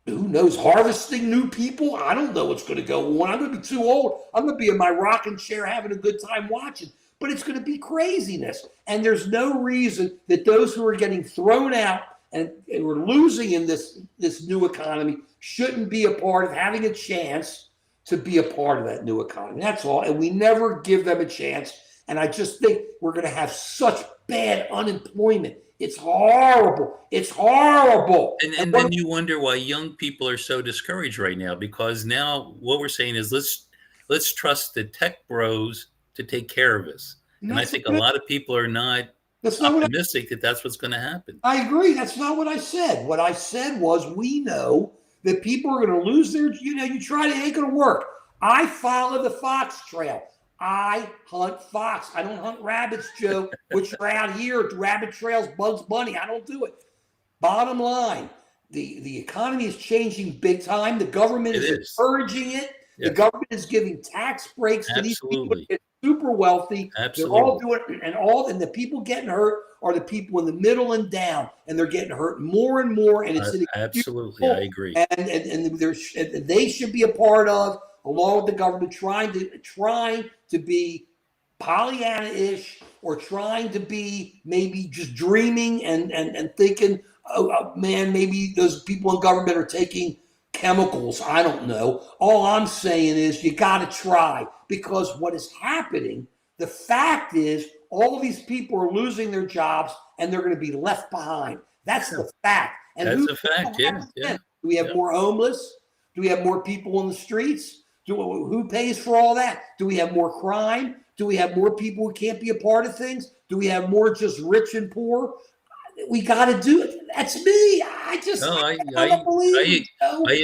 who knows, harvesting new people. I don't know what's going to go on. I'm going to be too old. I'm going to be in my rocking chair having a good time watching. But it's going to be craziness. And there's no reason that those who are getting thrown out and we're losing in this new economy shouldn't be a part of having a chance to be a part of that new economy. That's all. And we never give them a chance. And I just think we're going to have such bad unemployment. It's horrible. It's horrible. And then you wonder why young people are so discouraged right now, because now what we're saying is let's trust the tech bros to take care of us. And I think a lot of people are not optimistic that that's what's going to happen. I agree. That's not what I said. What I said was we know that people are going to lose their, you try to, it ain't going to work. I follow the fox trail. I hunt fox. I don't hunt rabbits, Joe, which are out here at the rabbit trails, Bugs Bunny. I don't do it. Bottom line, the economy is changing big time. The government is encouraging it. Yes. The government is giving tax breaks to these people that get super wealthy. Absolutely. They're all doing it, and the people getting hurt are the people in the middle and down, and they're getting hurt more and more. And it's absolutely, I agree. And they should be a part of, along with the government, trying to be Pollyanna-ish, or trying to be maybe just dreaming and thinking, oh man, maybe those people in government are taking chemicals. I don't know. All I'm saying is you got to try, because what is happening, the fact is all of these people are losing their jobs and they're going to be left behind. That's the fact. And that's a fact. Yeah. Do we have more homeless? Do we have more people in the streets? Who pays for all that? Do we have more crime? Do we have more people who can't be a part of things? Do we have more just rich and poor? We got to do it. That's me. I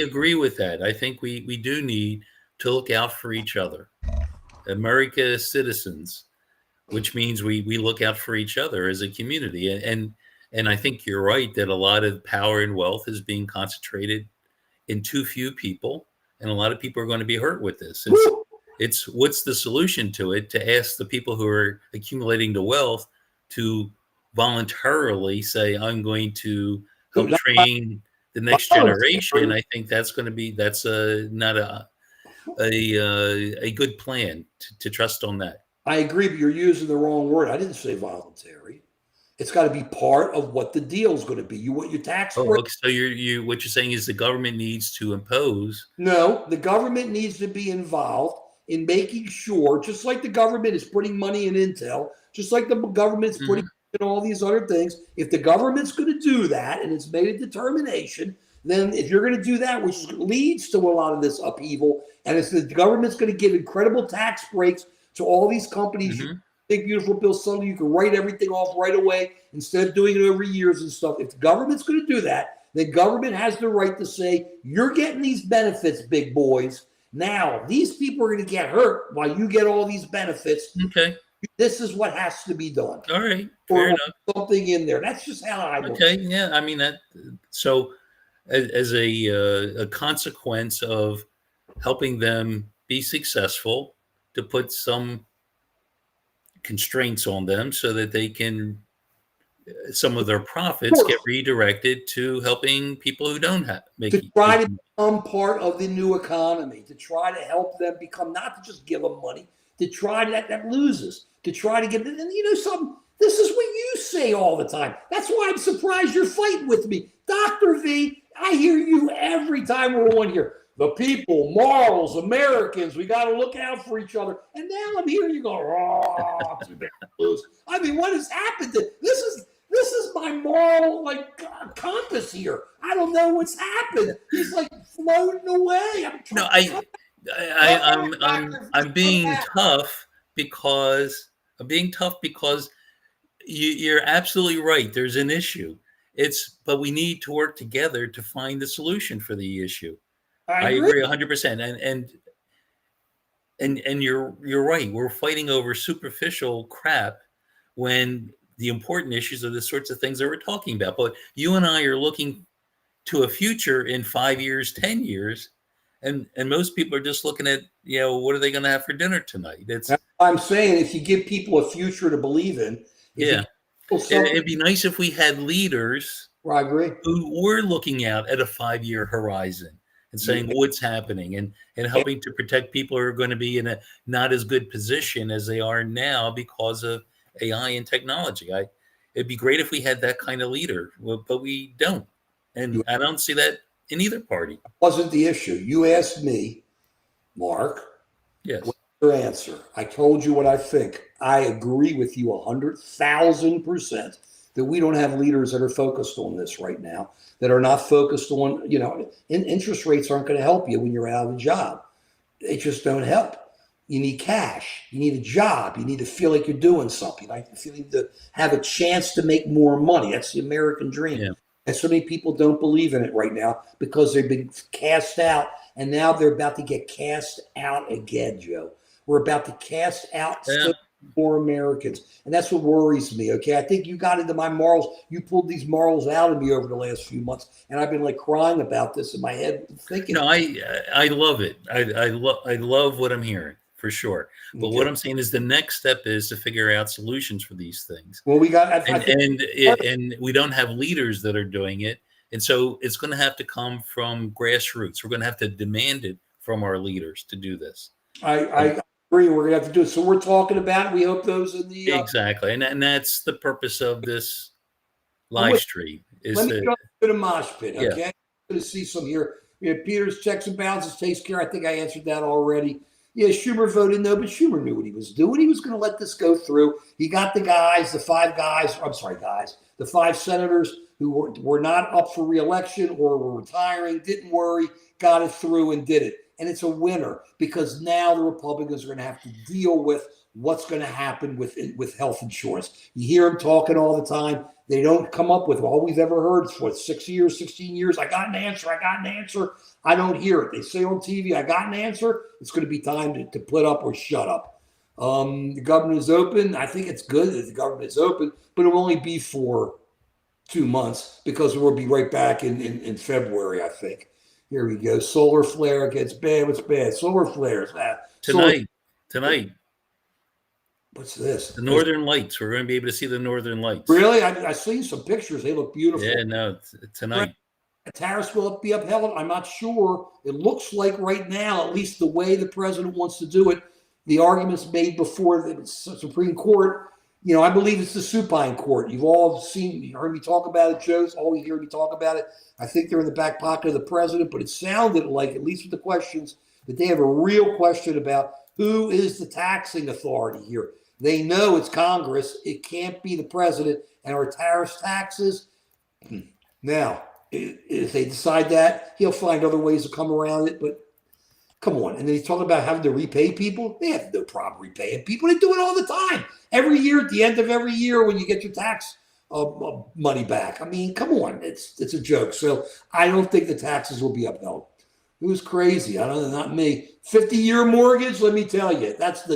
agree with that. I think we do need to look out for each other. America is citizens, which means we look out for each other as a community. And I think you're right that a lot of power and wealth is being concentrated in too few people, and a lot of people are going to be hurt with this. It's what's the solution to it? To ask the people who are accumulating the wealth to voluntarily say, I'm going to help train the next generation. I think that's not a good plan to trust on that. I agree, but you're using the wrong word. I didn't say voluntary. It's got to be part of what the deal is going to be. You want your tax break. So you're what you're saying is the government needs to impose. No, the government needs to be involved in making sure, just like the government is putting money in Intel, just like the government's putting in all these other things. If the government's going to do that, and it's made a determination, then if you're going to do that, which leads to a lot of this upheaval, and if the government's going to give incredible tax breaks to all these companies, big beautiful bill, suddenly you can write everything off right away instead of doing it over years and stuff. If the government's going to do that, the government has the right to say, you're getting these benefits, big boys. Now, these people are going to get hurt while you get all these benefits. Okay. This is what has to be done. All right. Fair enough. Something in there. That's just how I look. Okay. Yeah. I mean, so as a consequence of helping them be successful, to put some constraints on them so that they can, some of their profits get redirected to helping people who don't try to become part of the new economy, to try to help them become, not to just give them money, to try to, that loses, to try to get, and something, this is what you say all the time. That's why I'm surprised you're fighting with me. Dr. V, I hear you every time we're on here. The people, morals, Americans, we got to look out for each other. And now I'm hearing you go, I mean, what has happened? This is my moral compass here. I don't know what's happened. He's floating away. I'm being tough because you're absolutely right. There's an issue. But we need to work together to find the solution for the issue. I agree 100%. And you're right. We're fighting over superficial crap when the important issues are the sorts of things that we're talking about. But you and I are looking to a future in 5 years, 10 years, and most people are just looking at, what are they going to have for dinner tonight? I'm saying, if you give people a future to believe in, it'd be nice if we had leaders I agree. who were looking out at a 5-year horizon and saying what's happening and helping to protect people who are going to be in a not as good position as they are now because of AI and technology. It'd be great if we had that kind of leader, but we don't. And I don't see that in either party. Wasn't the issue. You asked me, Mark. Yes. What's your answer? I told you what I think. I agree with you 100,000% that we don't have leaders that are focused on this right now, that are not focused on, interest rates aren't going to help you when you're out of a job. They just don't help. You need cash. You need a job. You need to feel like you're doing something. Like you need to have a chance to make more money. That's the American dream. Yeah. And so many people don't believe in it right now because they've been cast out, and now they're about to get cast out again, Joe. We're about to cast out Yeah. still more Americans, and that's what worries me. Okay, I think you got into my morals. You pulled these morals out of me over the last few months, and I've been like crying about this in my head, thinking. No, I love it. I love what I'm hearing for sure. But what I'm saying is the next step is to figure out solutions for these things. Well, we got and we don't have leaders that are doing it, and so it's going to have to come from grassroots. We're going to have to demand it from our leaders to do this. I agree. We're going to have to do it. So we're talking about it. We hope those in the exactly, and that's the purpose of this live stream. Let me go to the mosh pit. Okay, Yeah. I'm going to see some here. We have Peter's checks and balances takes care. I think I answered that already. Yeah, Schumer voted no, but Schumer knew what he was doing. He was going to let this go through. He got the guys, the five senators who were not up for reelection or were retiring, didn't worry, got it through and did it. And it's a winner because now the Republicans are going to have to deal with what's going to happen with health insurance. You hear them talking all the time. They don't come up with all we've ever heard for 6 years, 16 years. I got an answer. I don't hear it. They say on TV, I got an answer. It's going to be time to put up or shut up. The government is open. I think it's good that the government is open, but it will only be for 2 months because we'll be right back in February, I think. Here we go. Solar flare gets bad. What's bad? Solar flares. Tonight. What's this? The Northern Lights. We're going to be able to see the Northern Lights. Really? I've seen some pictures. They look beautiful. Yeah, no, tonight. Tariffs will be upheld. I'm not sure. It looks like right now, at least the way the president wants to do it, the arguments made before the Supreme Court, I believe it's the supine court. You've all heard me talk about it, Joe. Always hear me talk about it. I think they're in the back pocket of the president, but it sounded like, at least with the questions, that they have a real question about who is the taxing authority here. They know it's Congress. It can't be the president. And our tariffs, taxes. Now, if they decide that, he'll find other ways to come around it. But come on. And then he's talking about having to repay people. They have no problem repaying people. They do it all the time. Every year, at the end of every year, when you get your tax money back. I mean, come on. It's a joke. So I don't think the taxes will be upheld. It was crazy. I don't know, not me. 50-year mortgage, let me tell you, that's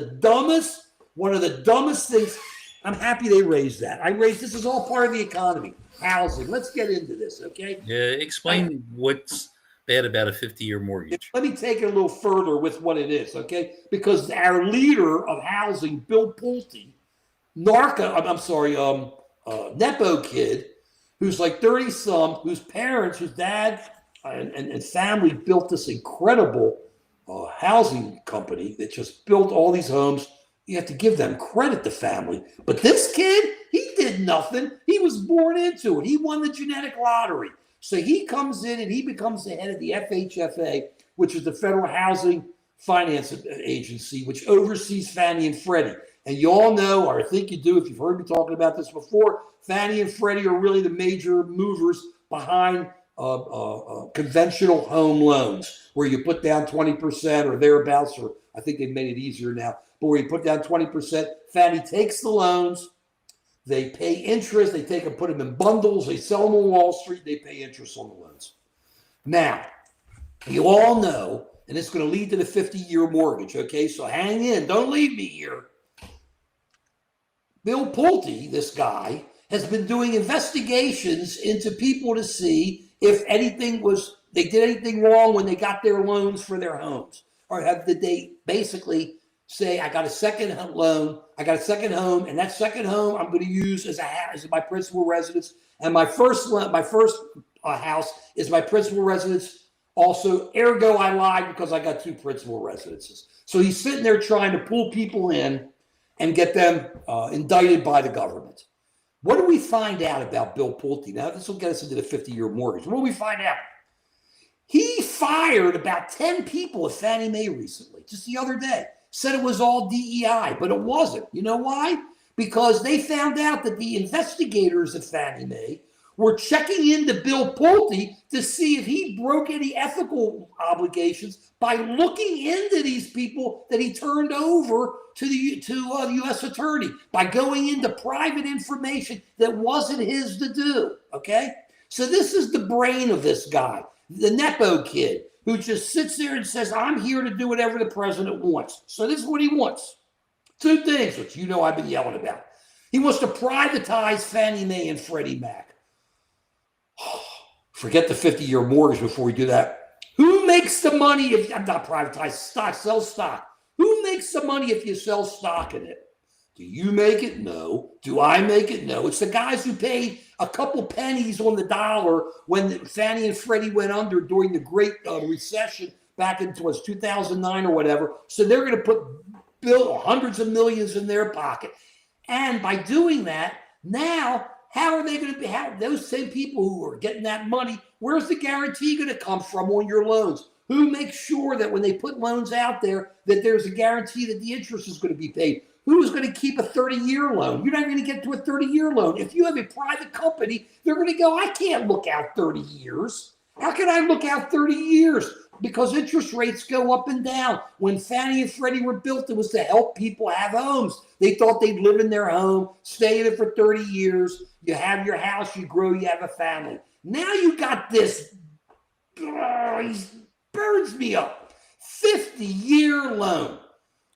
one of the dumbest things. I'm happy they raised that. This is all part of the economy. Housing. Let's get into this, okay? Yeah, explain what's bad about a 50-year mortgage. Let me take it a little further with what it is, okay? Because our leader of housing, Bill Pulte, Nepo kid, who's like 30-some, whose dad and family built this incredible housing company that just built all these homes. You have to give them credit, the family. But this kid, he did nothing. He was born into it. He won the genetic lottery. So he comes in and he becomes the head of the FHFA, which is the Federal Housing Finance Agency, which oversees Fannie and Freddie. And you all know, or I think you do if you've heard me talking about this before, Fannie and Freddie are really the major movers behind conventional home loans, where you put down 20% or thereabouts, or I think they've made it easier now, but where you put down 20%, Fannie takes the loans, they pay interest, they put them in bundles, they sell them on Wall Street, they pay interest on the loans. Now, you all know, and it's going to lead to the 50-year mortgage, okay? So hang in, don't leave me here. Bill Pulte, this guy, has been doing investigations into people to see if they did anything wrong when they got their loans for their homes, or did they basically say, I got a second loan, I got a second home, and that second home I'm going to use as my principal residence, and my first house is my principal residence. Also, ergo, I lied because I got two principal residences. So he's sitting there trying to pull people in and get them indicted by the government. What do we find out about Bill Pulte? Now, this will get us into the 50-year mortgage. What do we find out? He fired about 10 people at Fannie Mae recently, just the other day. Said it was all DEI, but it wasn't. You know why? Because they found out that the investigators at Fannie Mae were checking into Bill Pulte to see if he broke any ethical obligations by looking into these people that he turned over to the U.S. attorney, by going into private information that wasn't his to do, okay? So this is the brain of this guy, the Nepo kid, who just sits there and says, I'm here to do whatever the president wants. So this is what he wants. Two things, which you know I've been yelling about. He wants to privatize Fannie Mae and Freddie Mac. Forget the 50-year mortgage before we do that. Who makes the money if, I'm not privatize stock, sell stock. Who makes the money if you sell stock in it? Do you make it? No. Do I make it? No. It's the guys who paid a couple pennies on the dollar when Fannie and Freddie went under during the Great Recession back in 2009 or whatever. So they're going to put hundreds of millions in their pocket. And by doing that, now, how are they going to be, those same people who are getting that money, where's the guarantee going to come from on your loans? Who makes sure that when they put loans out there, that there's a guarantee that the interest is going to be paid? Who's going to keep a 30-year loan? You're not going to get to a 30-year loan. If you have a private company, they're going to go, I can't look out 30 years. How can I look out 30 years? Because interest rates go up and down. When Fannie and Freddie were built, it was to help people have homes. They thought they'd live in their home, stay in it for 30 years. You have your house, you grow, you have a family. Now you got this, he burns me up, 50-year loan.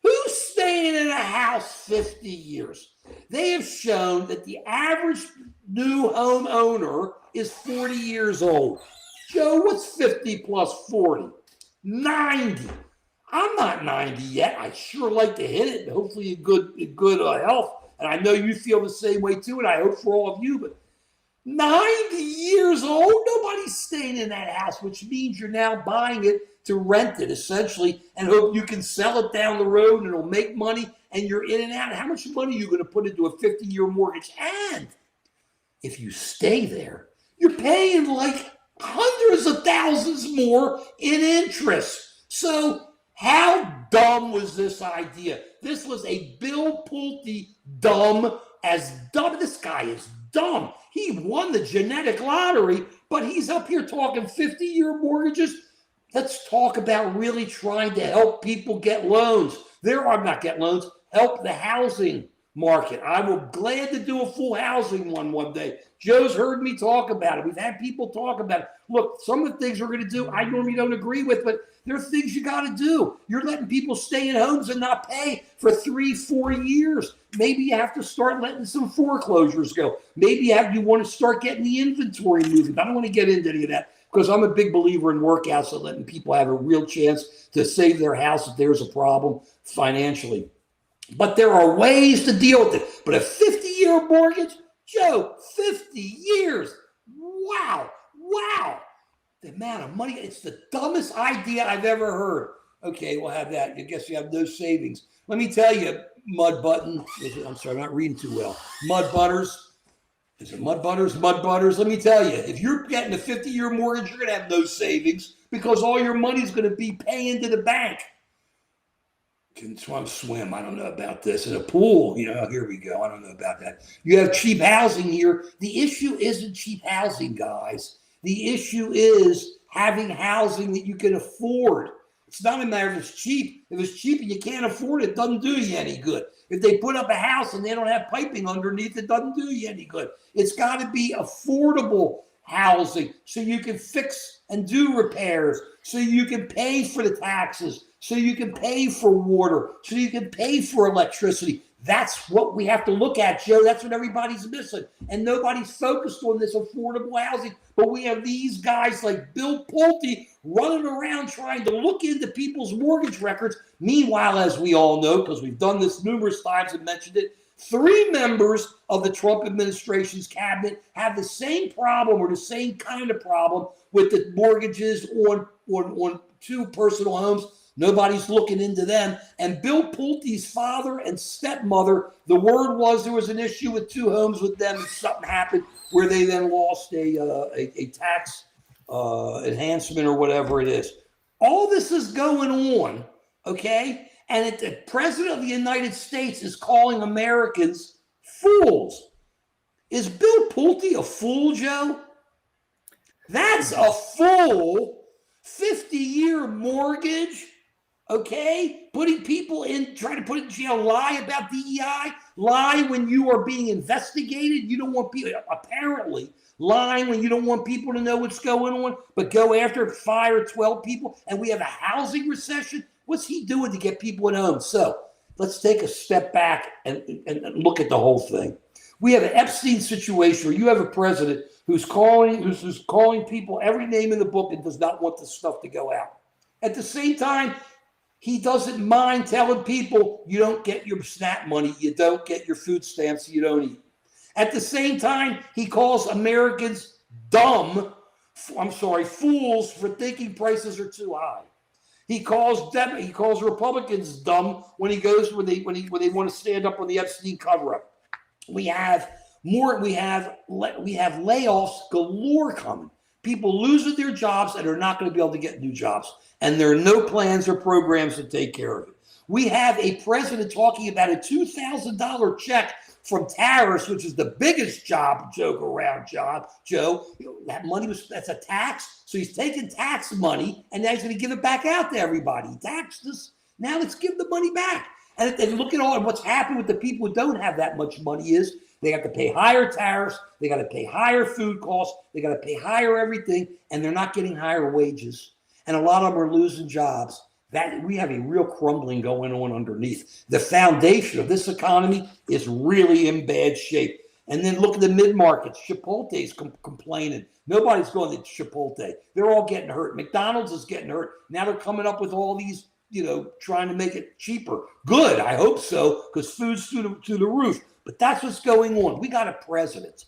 Who's staying in a house 50 years? They have shown that the average new homeowner is 40 years old. Joe, what's 50 plus 40? 90. I'm not 90 yet. I sure like to hit it. Hopefully in good health. And I know you feel the same way too, and I hope for all of you. But 90 years old, nobody's staying in that house, which means you're now buying it to rent it, essentially, and hope you can sell it down the road and it'll make money, and you're in and out. How much money are you going to put into a 50-year mortgage? And if you stay there, you're paying like hundreds of thousands more in interest. So how dumb was this idea? This was a Bill Pulte dumb. This guy is dumb. He won the genetic lottery, but he's up here talking 50-year mortgages. Let's talk about really trying to help people get loans. Not get loans, help the housing market. I will glad to do a full housing one day. Joe's heard me talk about it. We've had people talk about it. Look, some of the things we're going to do, I normally don't agree with, but there are things you got to do. You're letting people stay in homes and not pay for 3-4 years. Maybe you have to start letting some foreclosures go. Maybe you want to start getting the inventory moving. I don't want to get into any of that, because I'm a big believer in workouts and letting people have a real chance to save their house if there's a problem financially. But there are ways to deal with it. But a 50-year mortgage, Joe, 50 years. Wow. The amount of money, it's the dumbest idea I've ever heard. Okay, we'll have that. I guess you have no savings. Let me tell you, Mud Button. I'm sorry, I'm not reading too well. Mud Butters. Is it Mud Butters? Mud Butters. Let me tell you, if you're getting a 50-year mortgage, you're going to have no savings, because all your money's going to be paying to the bank. Can swim. I don't know about this. In a pool, here we go. I don't know about that. You have cheap housing here. The issue isn't cheap housing, guys. The issue is having housing that you can afford. It's not a matter of it's cheap. If it's cheap and you can't afford it, it doesn't do you any good. If they put up a house and they don't have piping underneath, it doesn't do you any good. It's got to be affordable housing so you can fix and do repairs, so you can pay for the taxes, so you can pay for water, so you can pay for electricity. That's what we have to look at, Joe. That's what everybody's missing. And nobody's focused on this affordable housing. But we have these guys like Bill Pulte running around trying to look into people's mortgage records. Meanwhile, as we all know, because we've done this numerous times and mentioned it, 3 members of the Trump administration's cabinet have the same problem, or the same kind of problem, with the mortgages on 2 personal homes. Nobody's looking into them. And Bill Pulte's father and stepmother, the word was there was an issue with 2 homes with them, and something happened where they then lost a tax enhancement or whatever it is. All this is going on, okay? And the president of the United States is calling Americans fools. Is Bill Pulte a fool, Joe? That's a full 50-year mortgage. Okay, putting people in, trying to put in jail, lie about DEI, lie when you are being investigated. You don't want people, apparently, lying when you don't want people to know what's going on, but go after, fire 12 people, and we have a housing recession. What's he doing to get people in homes? So let's take a step back and look at the whole thing. We have an Epstein situation where you have a president who's calling people every name in the book and does not want this stuff to go out. At the same time, he doesn't mind telling people you don't get your SNAP money, you don't get your food stamps, you don't eat. At the same time, he calls Americans fools for thinking prices are too high. He calls Republicans dumb when they want to stand up on the Epstein cover-up. We have layoffs galore coming. People losing their jobs and are not going to be able to get new jobs. And there are no plans or programs to take care of it. We have a president talking about a $2,000 check from tariffs, which is the biggest joke around, Joe. That's a tax. So he's taking tax money and now he's going to give it back out to everybody. He taxed us. Now let's give the money back. And look at all what's happened with the people who don't have that much money is they have to pay higher tariffs. They got to pay higher food costs. They got to pay higher everything. And they're not getting higher wages. And a lot of them are losing jobs. That we have a real crumbling going on underneath. The foundation of this economy is really in bad shape. And then look at the mid-markets. Chipotle's complaining. Nobody's going to Chipotle. They're all getting hurt. McDonald's is getting hurt. Now they're coming up with all these, trying to make it cheaper. Good, I hope so, because food's through the roof. But that's what's going on. We got a president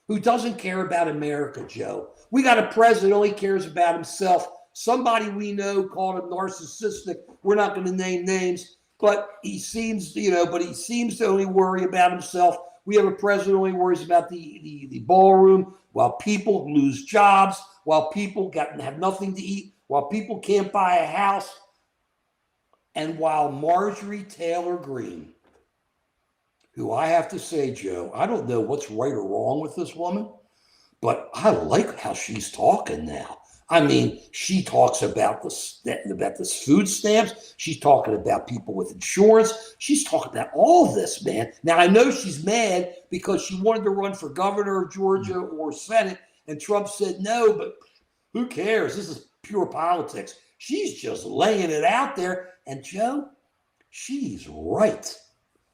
who doesn't care about America, Joe. We got a president who only cares about himself. Somebody we know called him narcissistic. We're not going to name names, but he seems to only worry about himself. We have a president who only worries about the ballroom while people lose jobs, while people have nothing to eat, while people can't buy a house, and while Marjorie Taylor Greene, who I have to say, Joe, I don't know what's right or wrong with this woman, but I like how she's talking now. I mean, she talks about this food stamps. She's talking about people with insurance. She's talking about all this, man. Now, I know she's mad because she wanted to run for governor of Georgia or Senate, and Trump said no, but who cares? This is pure politics. She's just laying it out there. And, Joe, she's right.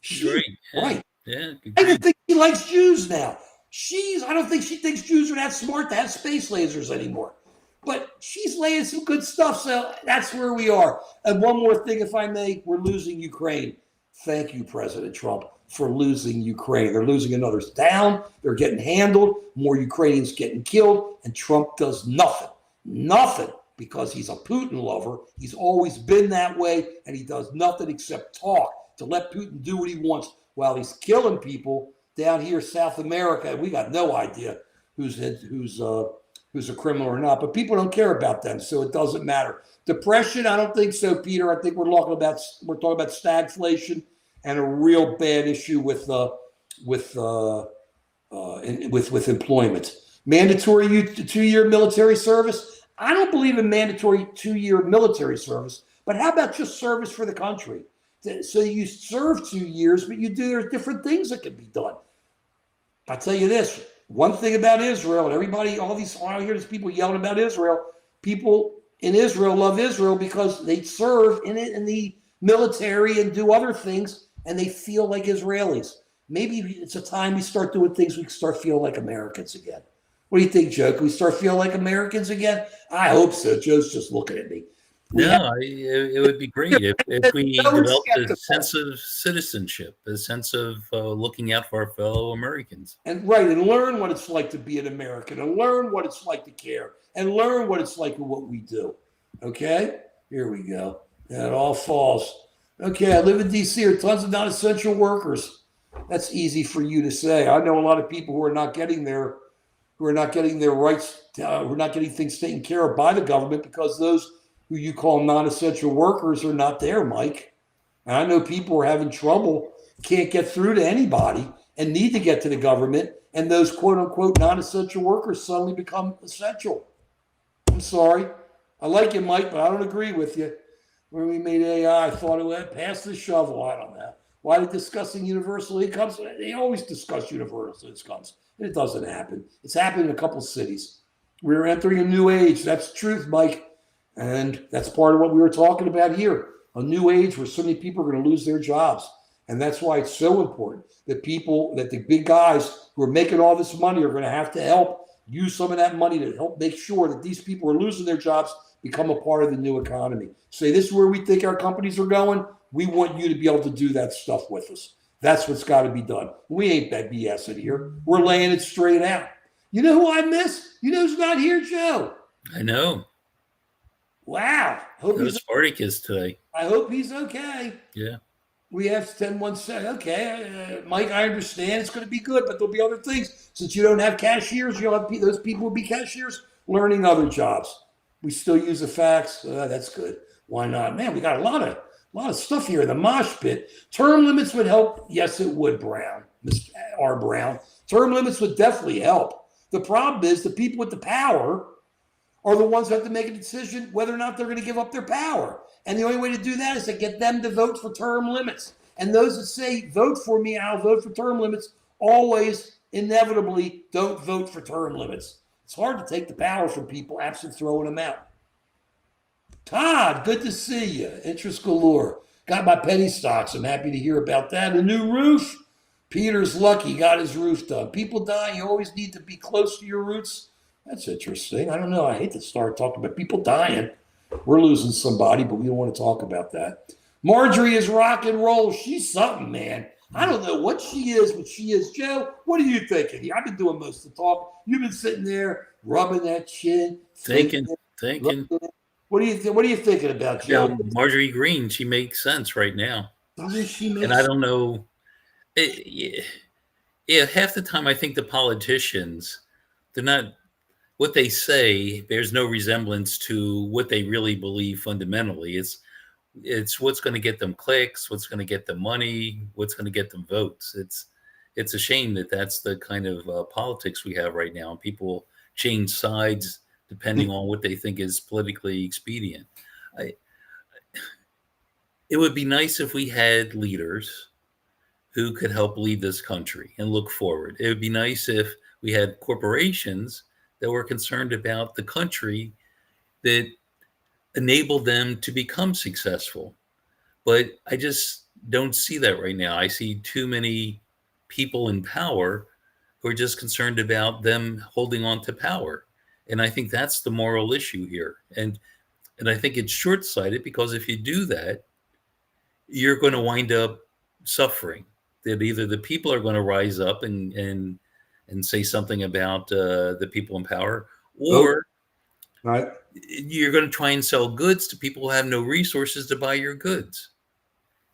She's right. Yeah. I don't think she likes Jews now. I don't think she thinks Jews are that smart to have space lasers anymore. But she's laying some good stuff, so that's where we are. And one more thing, if I may, we're losing Ukraine. Thank you, President Trump, for losing Ukraine. They're losing another town. They're getting handled. More Ukrainians getting killed. And Trump does nothing, because he's a Putin lover. He's always been that way, and he does nothing except talk to let Putin do what he wants while he's killing people down here, South America. And we got no idea who's a criminal or not, but people don't care about them, so it doesn't matter. Depression, I don't think so, Peter. I think we're talking about stagflation and a real bad issue with employment. Mandatory 2-year military service. I don't believe in mandatory 2-year military service, but how about just service for the country? So you serve 2 years, but there's different things that can be done. I'll tell you this. One thing about Israel, and I hear these people yelling about Israel. People in Israel love Israel because they serve in the military and do other things, and they feel like Israelis. Maybe it's a time we start doing things, we start feeling like Americans again. What do you think, Joe? Can we start feeling like Americans again? I hope so. Joe's just looking at me. It would be great if we developed a sense of citizenship, a sense of looking out for our fellow Americans. And learn what it's like to be an American, and learn what it's like to care, and learn what it's like with what we do. Okay? Here we go. That all falls. Okay, I live in D.C. There are tons of non-essential workers. That's easy for you to say. I know a lot of people who are not getting their rights, who are not getting things taken care of by the government because those who you call non-essential workers are not there, Mike. And I know people are having trouble, can't get through to anybody, and need to get to the government, and those quote unquote non-essential workers suddenly become essential. I'm sorry. I like you, Mike, but I don't agree with you. When we made AI, I thought it would pass the shovel. I don't know. Why are they discussing universal incomes? They always discuss universal incomes. And it doesn't happen. It's happened in a couple of cities. We're entering a new age. That's the truth, Mike. And that's part of what we were talking about here. A new age where so many people are going to lose their jobs. And that's why it's so important that the big guys who are making all this money are going to have to help use some of that money to help make sure that these people who are losing their jobs become a part of the new economy. Say, this is where we think our companies are going. We want you to be able to do that stuff with us. That's what's got to be done. We ain't that BS in here. We're laying it straight out. You know who I miss? You know who's not here, Joe? I know. Wow. Those Spartacus today. I hope he's okay. Yeah. We have 10-1-7. Okay, Mike, I understand it's going to be good, but there'll be other things. Since you don't have cashiers, you'll have those people will be cashiers learning other jobs. We still use the fax. That's good. Why not? Man, we got a lot of stuff here in the mosh pit. Term limits would help. Yes, it would, Brown. Mr. R. Brown. Term limits would definitely help. The problem is the people with the power are the ones who have to make a decision whether or not they're going to give up their power. And the only way to do that is to get them to vote for term limits. And those that say, vote for me, I'll vote for term limits, always inevitably don't vote for term limits. It's hard to take the power from people absent throwing them out. Todd, good to see you. Interest galore. Got my penny stocks. I'm happy to hear about that. A new roof. Peter's lucky, got his roof done. People die. You always need to be close to your roots. That's interesting. I don't know. I hate to start talking about people dying. We're losing somebody, but we don't want to talk about that. Marjorie is rock and roll. She's something, man. I don't know what she is, but she is. Joe, what are you thinking here? I've been doing most of the talk. You've been sitting there rubbing that chin. Thinking. What are you thinking about, Joe? Yeah, Marjorie Green, she makes sense right now. Doesn't she make sense? And I don't know. Half the time I think the politicians, they're not, what they say bears no resemblance to what they really believe fundamentally. It's what's going to get them clicks, what's going to get them money, what's going to get them votes. It's a shame that that's the kind of politics we have right now. People change sides depending on what they think is politically expedient. It would be nice if we had leaders who could help lead this country and look forward. It would be nice if we had corporations that were concerned about the country, that enabled them to become successful. But I just don't see that right now. I see too many people in power who are just concerned about them holding on to power. And I think that's the moral issue here. And I think it's short-sighted, because if you do that, you're going to wind up suffering. That either the people are going to rise up and say something about the people in power, or right, you're going to try and sell goods to people who have no resources to buy your goods.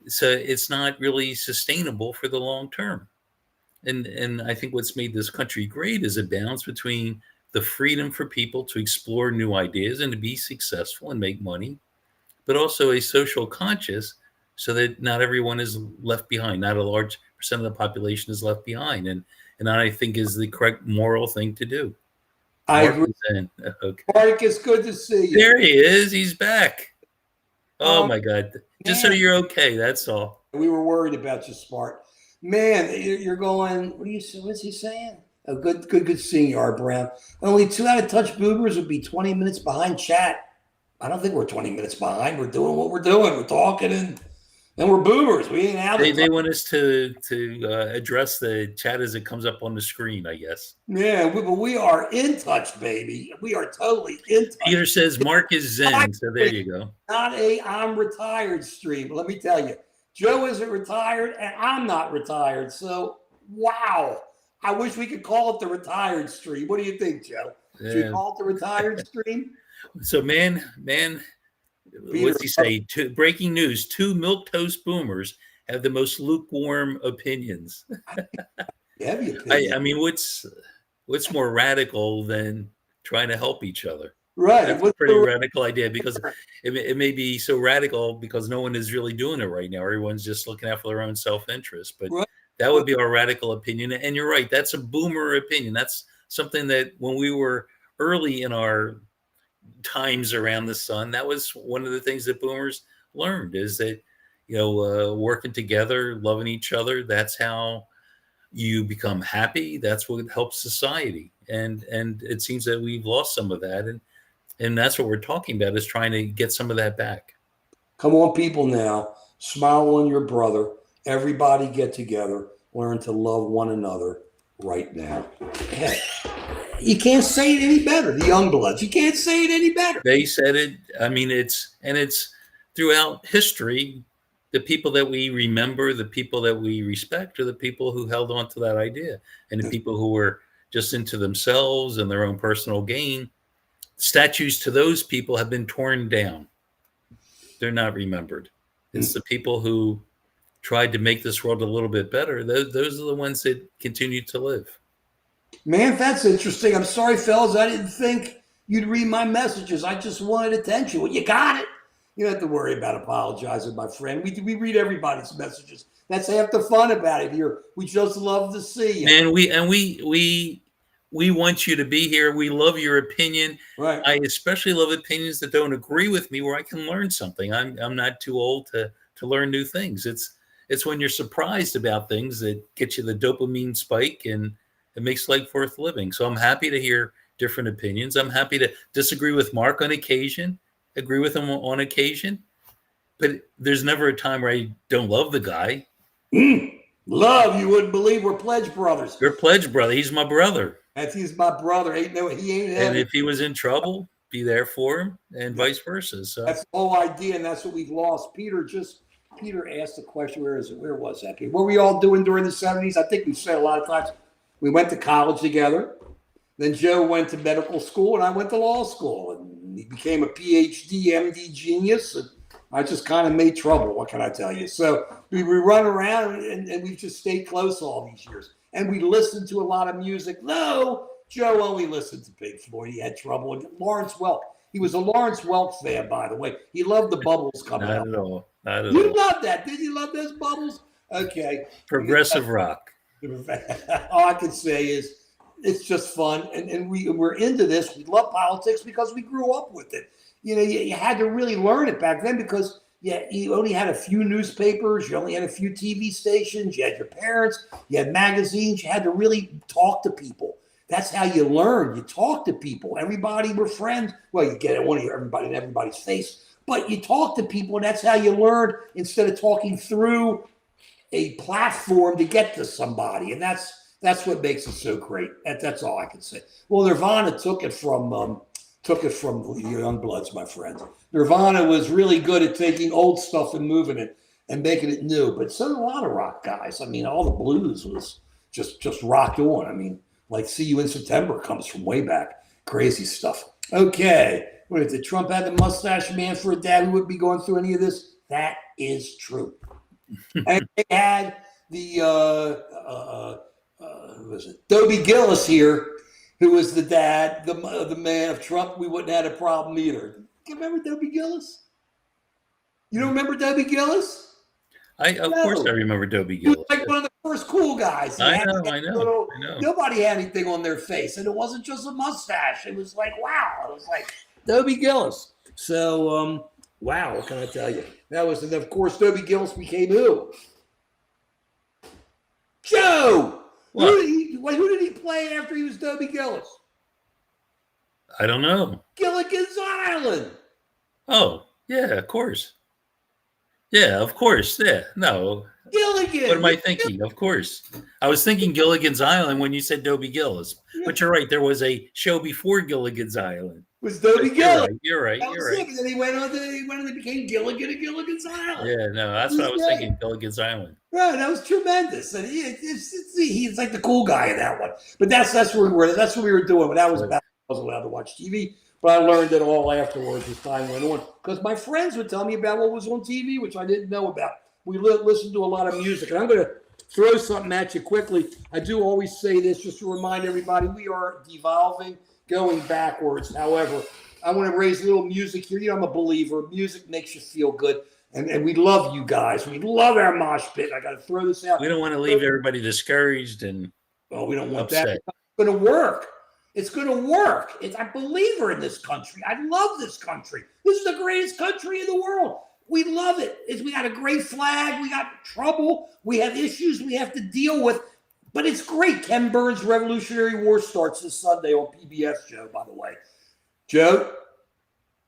So it's not really sustainable for the long term. And I think what's made this country great is a balance between the freedom for people to explore new ideas and to be successful and make money, but also a social conscience so that not everyone is left behind. Not a large percent of the population is left behind. And I think is the correct moral thing to do. I agree. Okay. Mark, it's good to see you. There he is. He's back. Oh my God. Just so you're okay. That's all. We were worried about you, Smart. Man, you're going, what's he saying? Oh, good seeing you, Art Brown. Only 2 out of touch boomers would be 20 minutes behind chat. I don't think we're 20 minutes behind. We're doing what we're doing. We're talking and we're boomers. We ain't out. They want us to address the chat as it comes up on the screen, I guess. Yeah, but we are in touch, baby. We are totally in touch. Peter says Mark is Zen, so there you go. Not a I'm retired stream. But let me tell you, Joe isn't retired and I'm not retired. So, wow. I wish we could call it the retired stream. What do you think, Joe? Should we call it the retired stream? So, man, what's he say? Breaking news: 2 milquetoast boomers have the most lukewarm opinions. Heavy opinion. I mean, what's more radical than trying to help each other? Right. That's a pretty radical idea, because it may be so radical because no one is really doing it right now. Everyone's just looking out for their own self-interest. But That would be our radical opinion. And you're right. That's a boomer opinion. That's something that when we were early in our times around the sun, that was one of the things that boomers learned is that, working together, loving each other, that's how you become happy. That's what helps society. And it seems that we've lost some of that. And that's what we're talking about, is trying to get some of that back. Come on, people, now. Smile on your brother. Everybody get together. Learn to love one another right now. Hey, you can't say it any better. The Youngbloods. You can't say it any better. They said it. I mean, it's throughout history. The people that we remember, the people that we respect, are the people who held on to that idea. And the people who were just into themselves and their own personal gain, statues to those people have been torn down. They're not remembered. It's the people who tried to make this world a little bit better. Those are the ones that continue to live. Man, that's interesting. I'm sorry, fellas. I didn't think you'd read my messages. I just wanted attention. Well, you got it. You don't have to worry about apologizing, my friend. We read everybody's messages. That's half the fun about it here. We just love to see you. And we want you to be here. We love your opinion. Right. I especially love opinions that don't agree with me, where I can learn something. I'm not too old to learn new things. It's when you're surprised about things that get you the dopamine spike, and it makes life worth living. So I'm happy to hear different opinions. I'm happy to disagree with Mark on occasion, agree with him on occasion, but there's never a time where I don't love the guy. Love, you wouldn't believe we're pledge brothers. You're pledge brother. He's my brother. He's my brher. He ain't. And if he was in trouble, be there for him, and vice versa. So that's the whole idea, and that's what we've lost. Peter asked the question. Where is it? Where was that? What were we all doing during the 70s? I think we've said a lot of times. We went to college together. Then Joe went to medical school, and I went to law school, and he became a PhD, MD genius. And I just kind of made trouble. What can I tell you? So we run around, and we've just stayed close all these years. And we listened to a lot of music. No, Joe only listened to Pink Floyd. He had trouble. And Lawrence Welk. He was a Lawrence Welk fan, by the way. He loved the Bubbles coming out. Not at all. Not at You all. loved that. Did you love those Bubbles? Okay. Progressive rock. All I can say is it's just fun. And we're into this. We love politics because we grew up with it. You had to really learn it back then because you only had a few newspapers. You only had a few TV stations. You had your parents. You had magazines. You had to really talk to people. That's how you learn. You talk to people. Everybody were friends. Well, you get it, want to hear everybody in everybody's face. But you talk to people, and that's how you learn instead of talking through a platform to get to somebody. And that's what makes it so great. That's all I can say. Well, Nirvana took it from the Youngbloods, my friends. Nirvana was really good at taking old stuff and moving it and making it new. But so did a lot of rock guys. I mean, all the blues was just rocked on. I mean, like See You in September comes from way back. Crazy stuff. Okay. What is it? Trump had the mustache man for a dad who wouldn't be going through any of this? That is true. And they had the who was it? Dobie Gillis here, who was the dad, the man of Trump. We wouldn't have had a problem either. You remember Dobie Gillis? You don't remember Dobie Gillis? Of course I remember Dobie Gillis. He was like one of the first cool guys. I know. Nobody had anything on their face, and it wasn't just a mustache. It was like, wow. It was like Dobie Gillis. So, wow, what can I tell you? That was, and of course, Dobie Gillis became who? Joe! Who did he play after he was Dobie Gillis? I don't know. Gilligan's Island. Oh, yeah, of course. Yeah, of course. Yeah, no. Gilligan. What am I thinking? Of course. I was thinking Gilligan's Island when you said Dobie Gillis. But you're right. There was a show before Gilligan's Island. It was Dobie Gillis. You're right. And then he went on and became Gilligan at Gilligan's Island. Yeah, no, that's what I was thinking. Gilligan's Island. Right, that was tremendous. And he's like the cool guy in that one. But that's where we were. That's what we were doing. But that was about. I wasn't allowed to watch TV. But I learned it all afterwards as time went on. Because my friends would tell me about what was on TV, which I didn't know about. We listened to a lot of music. And I'm going to throw something at you quickly. I do always say this just to remind everybody we are devolving, going backwards. However, I want to raise a little music here. I'm a believer. Music makes you feel good. And we love you guys. We love our mosh pit. I got to throw this out. We don't want to leave everybody discouraged and we don't want upset. that. It's going to work. It's going to work. I'm a believer in this country. I love this country. This is the greatest country in the world. We love it. We got a great flag. We got trouble. We have issues we have to deal with. But it's great. Ken Burns' Revolutionary War starts this Sunday on PBS, Joe, by the way. Joe,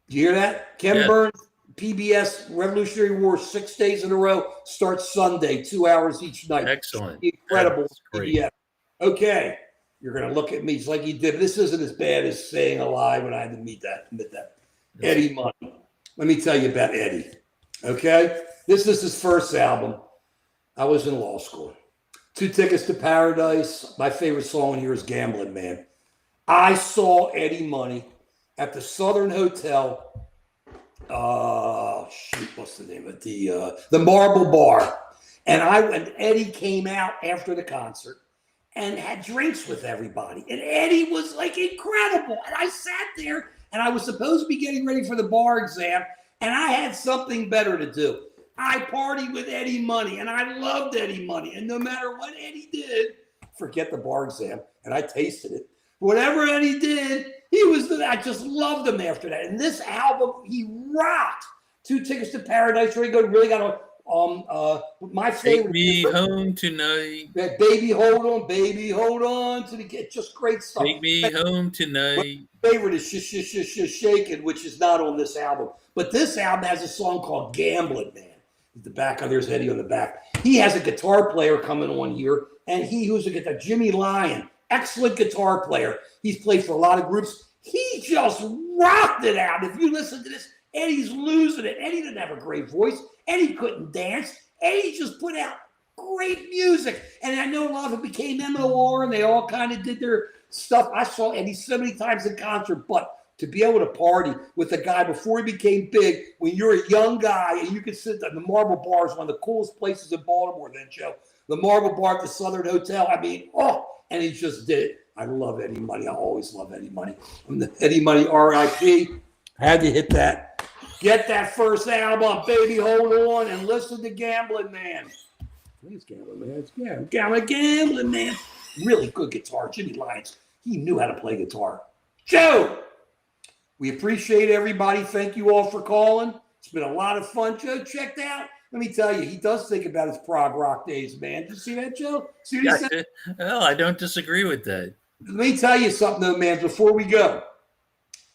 do you hear that? Ken Burns, PBS, Revolutionary War, 6 days in a row, starts Sunday, 2 hours each night. Excellent. Incredible PBS. Okay. You're going to look at me just like you did. This isn't as bad as Staying Alive when I had to admit that. Eddie Money. Let me tell you about Eddie. Okay? This is his first album. I was in law school. 2 Tickets to Paradise. My favorite song here is Gambling Man. I saw Eddie Money at the Southern Hotel. What's the name of it? The Marble Bar. And Eddie came out after the concert and had drinks with everybody. And Eddie was like incredible. And I sat there and I was supposed to be getting ready for the bar exam. And I had something better to do. I partied with Eddie Money and I loved Eddie Money. And no matter what Eddie did, forget the bar exam. And I tasted it. Whatever Eddie did, I just loved him after that. And this album, he rocked. 2 Tickets to Paradise, really got my favorite. Take me home tonight. Baby, hold on just great stuff. Take me home tonight. My favorite is Shakin', which is not on this album. But this album has a song called Gambling Man. At the back, there's Eddie on the back. He has a guitar player coming on here, and who's a guitar, Jimmy Lyon, excellent guitar player. He's played for a lot of groups. He just rocked it out. If you listen to this, Eddie's losing it. Eddie didn't have a great voice. Eddie couldn't dance. Eddie just put out great music. And I know a lot of it became MOR, and they all kind of did their stuff. I saw Eddie so many times in concert, but to be able to party with a guy before he became big, when you're a young guy and you can sit at the Marble Bar, is one of the coolest places in Baltimore then, Joe. The Marble Bar at the Southern Hotel. And he just did it. I love Eddie Money. I always love Eddie Money. I'm the Eddie Money RIP. Had to hit that. Get that first album, baby, hold on, and listen to Gambling Man. It's Gambling Man. It's Gambling Man. Really good guitar. Jimmy Lyons, he knew how to play guitar. Joe, we appreciate everybody. Thank you all for calling. It's been a lot of fun. Joe, checked out. Let me tell you, he does think about his prog rock days, man. Did you see that, Joe? See what he said? Well, I don't disagree with that. Let me tell you something, though, man, before we go.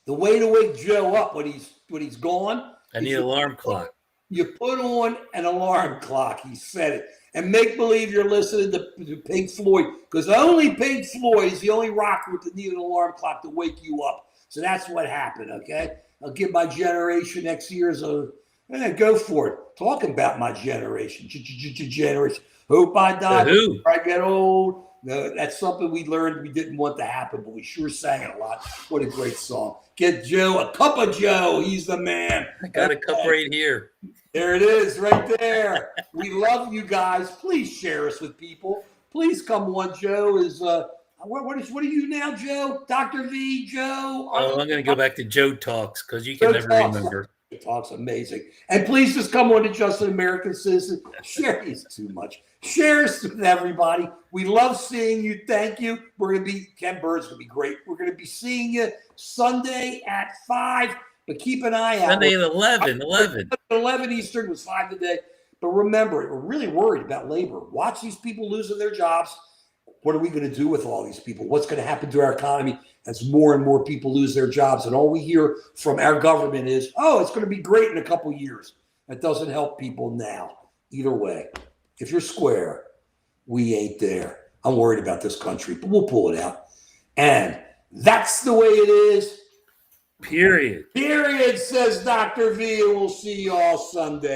The way to wake Joe up when he's gone. I need an alarm clock. You put on an alarm clock. He said it. And make believe you're listening to Pink Floyd, because only Pink Floyd is the only rock group that need an alarm clock to wake you up. So that's what happened, okay? I'll give my generation next year go for it. Talking about my generation. Generation. Hope I die before I get old. No, that's something we learned we didn't want to happen, but we sure sang it a lot. What a great song. Get Joe a cup of Joe. He's the man. I got a cup right here. There it is, right there. We love you guys. Please share us with people. Please come on. Joe is what are you now, Joe? Dr. V, Joe? Oh, I'm going to go back to Joe Talks because you can never remember. Joe Talks, amazing. And please just come on to Just an American Citizen. Share is too much. Share us with everybody. We love seeing you. Thank you. Ken Burns going to be great. We're going to be seeing you Sunday at 5. But keep an eye out. Sunday at 11. 11 Eastern was 5 today. But remember, we're really worried about labor. Watch these people losing their jobs. What are we going to do with all these people? What's going to happen to our economy as more and more people lose their jobs? And all we hear from our government is, it's going to be great in a couple years. That doesn't help people now. Either way, if you're square, we ain't there. I'm worried about this country, but we'll pull it out. And that's the way it is. Period, says Dr. V. And we'll see you all Sunday.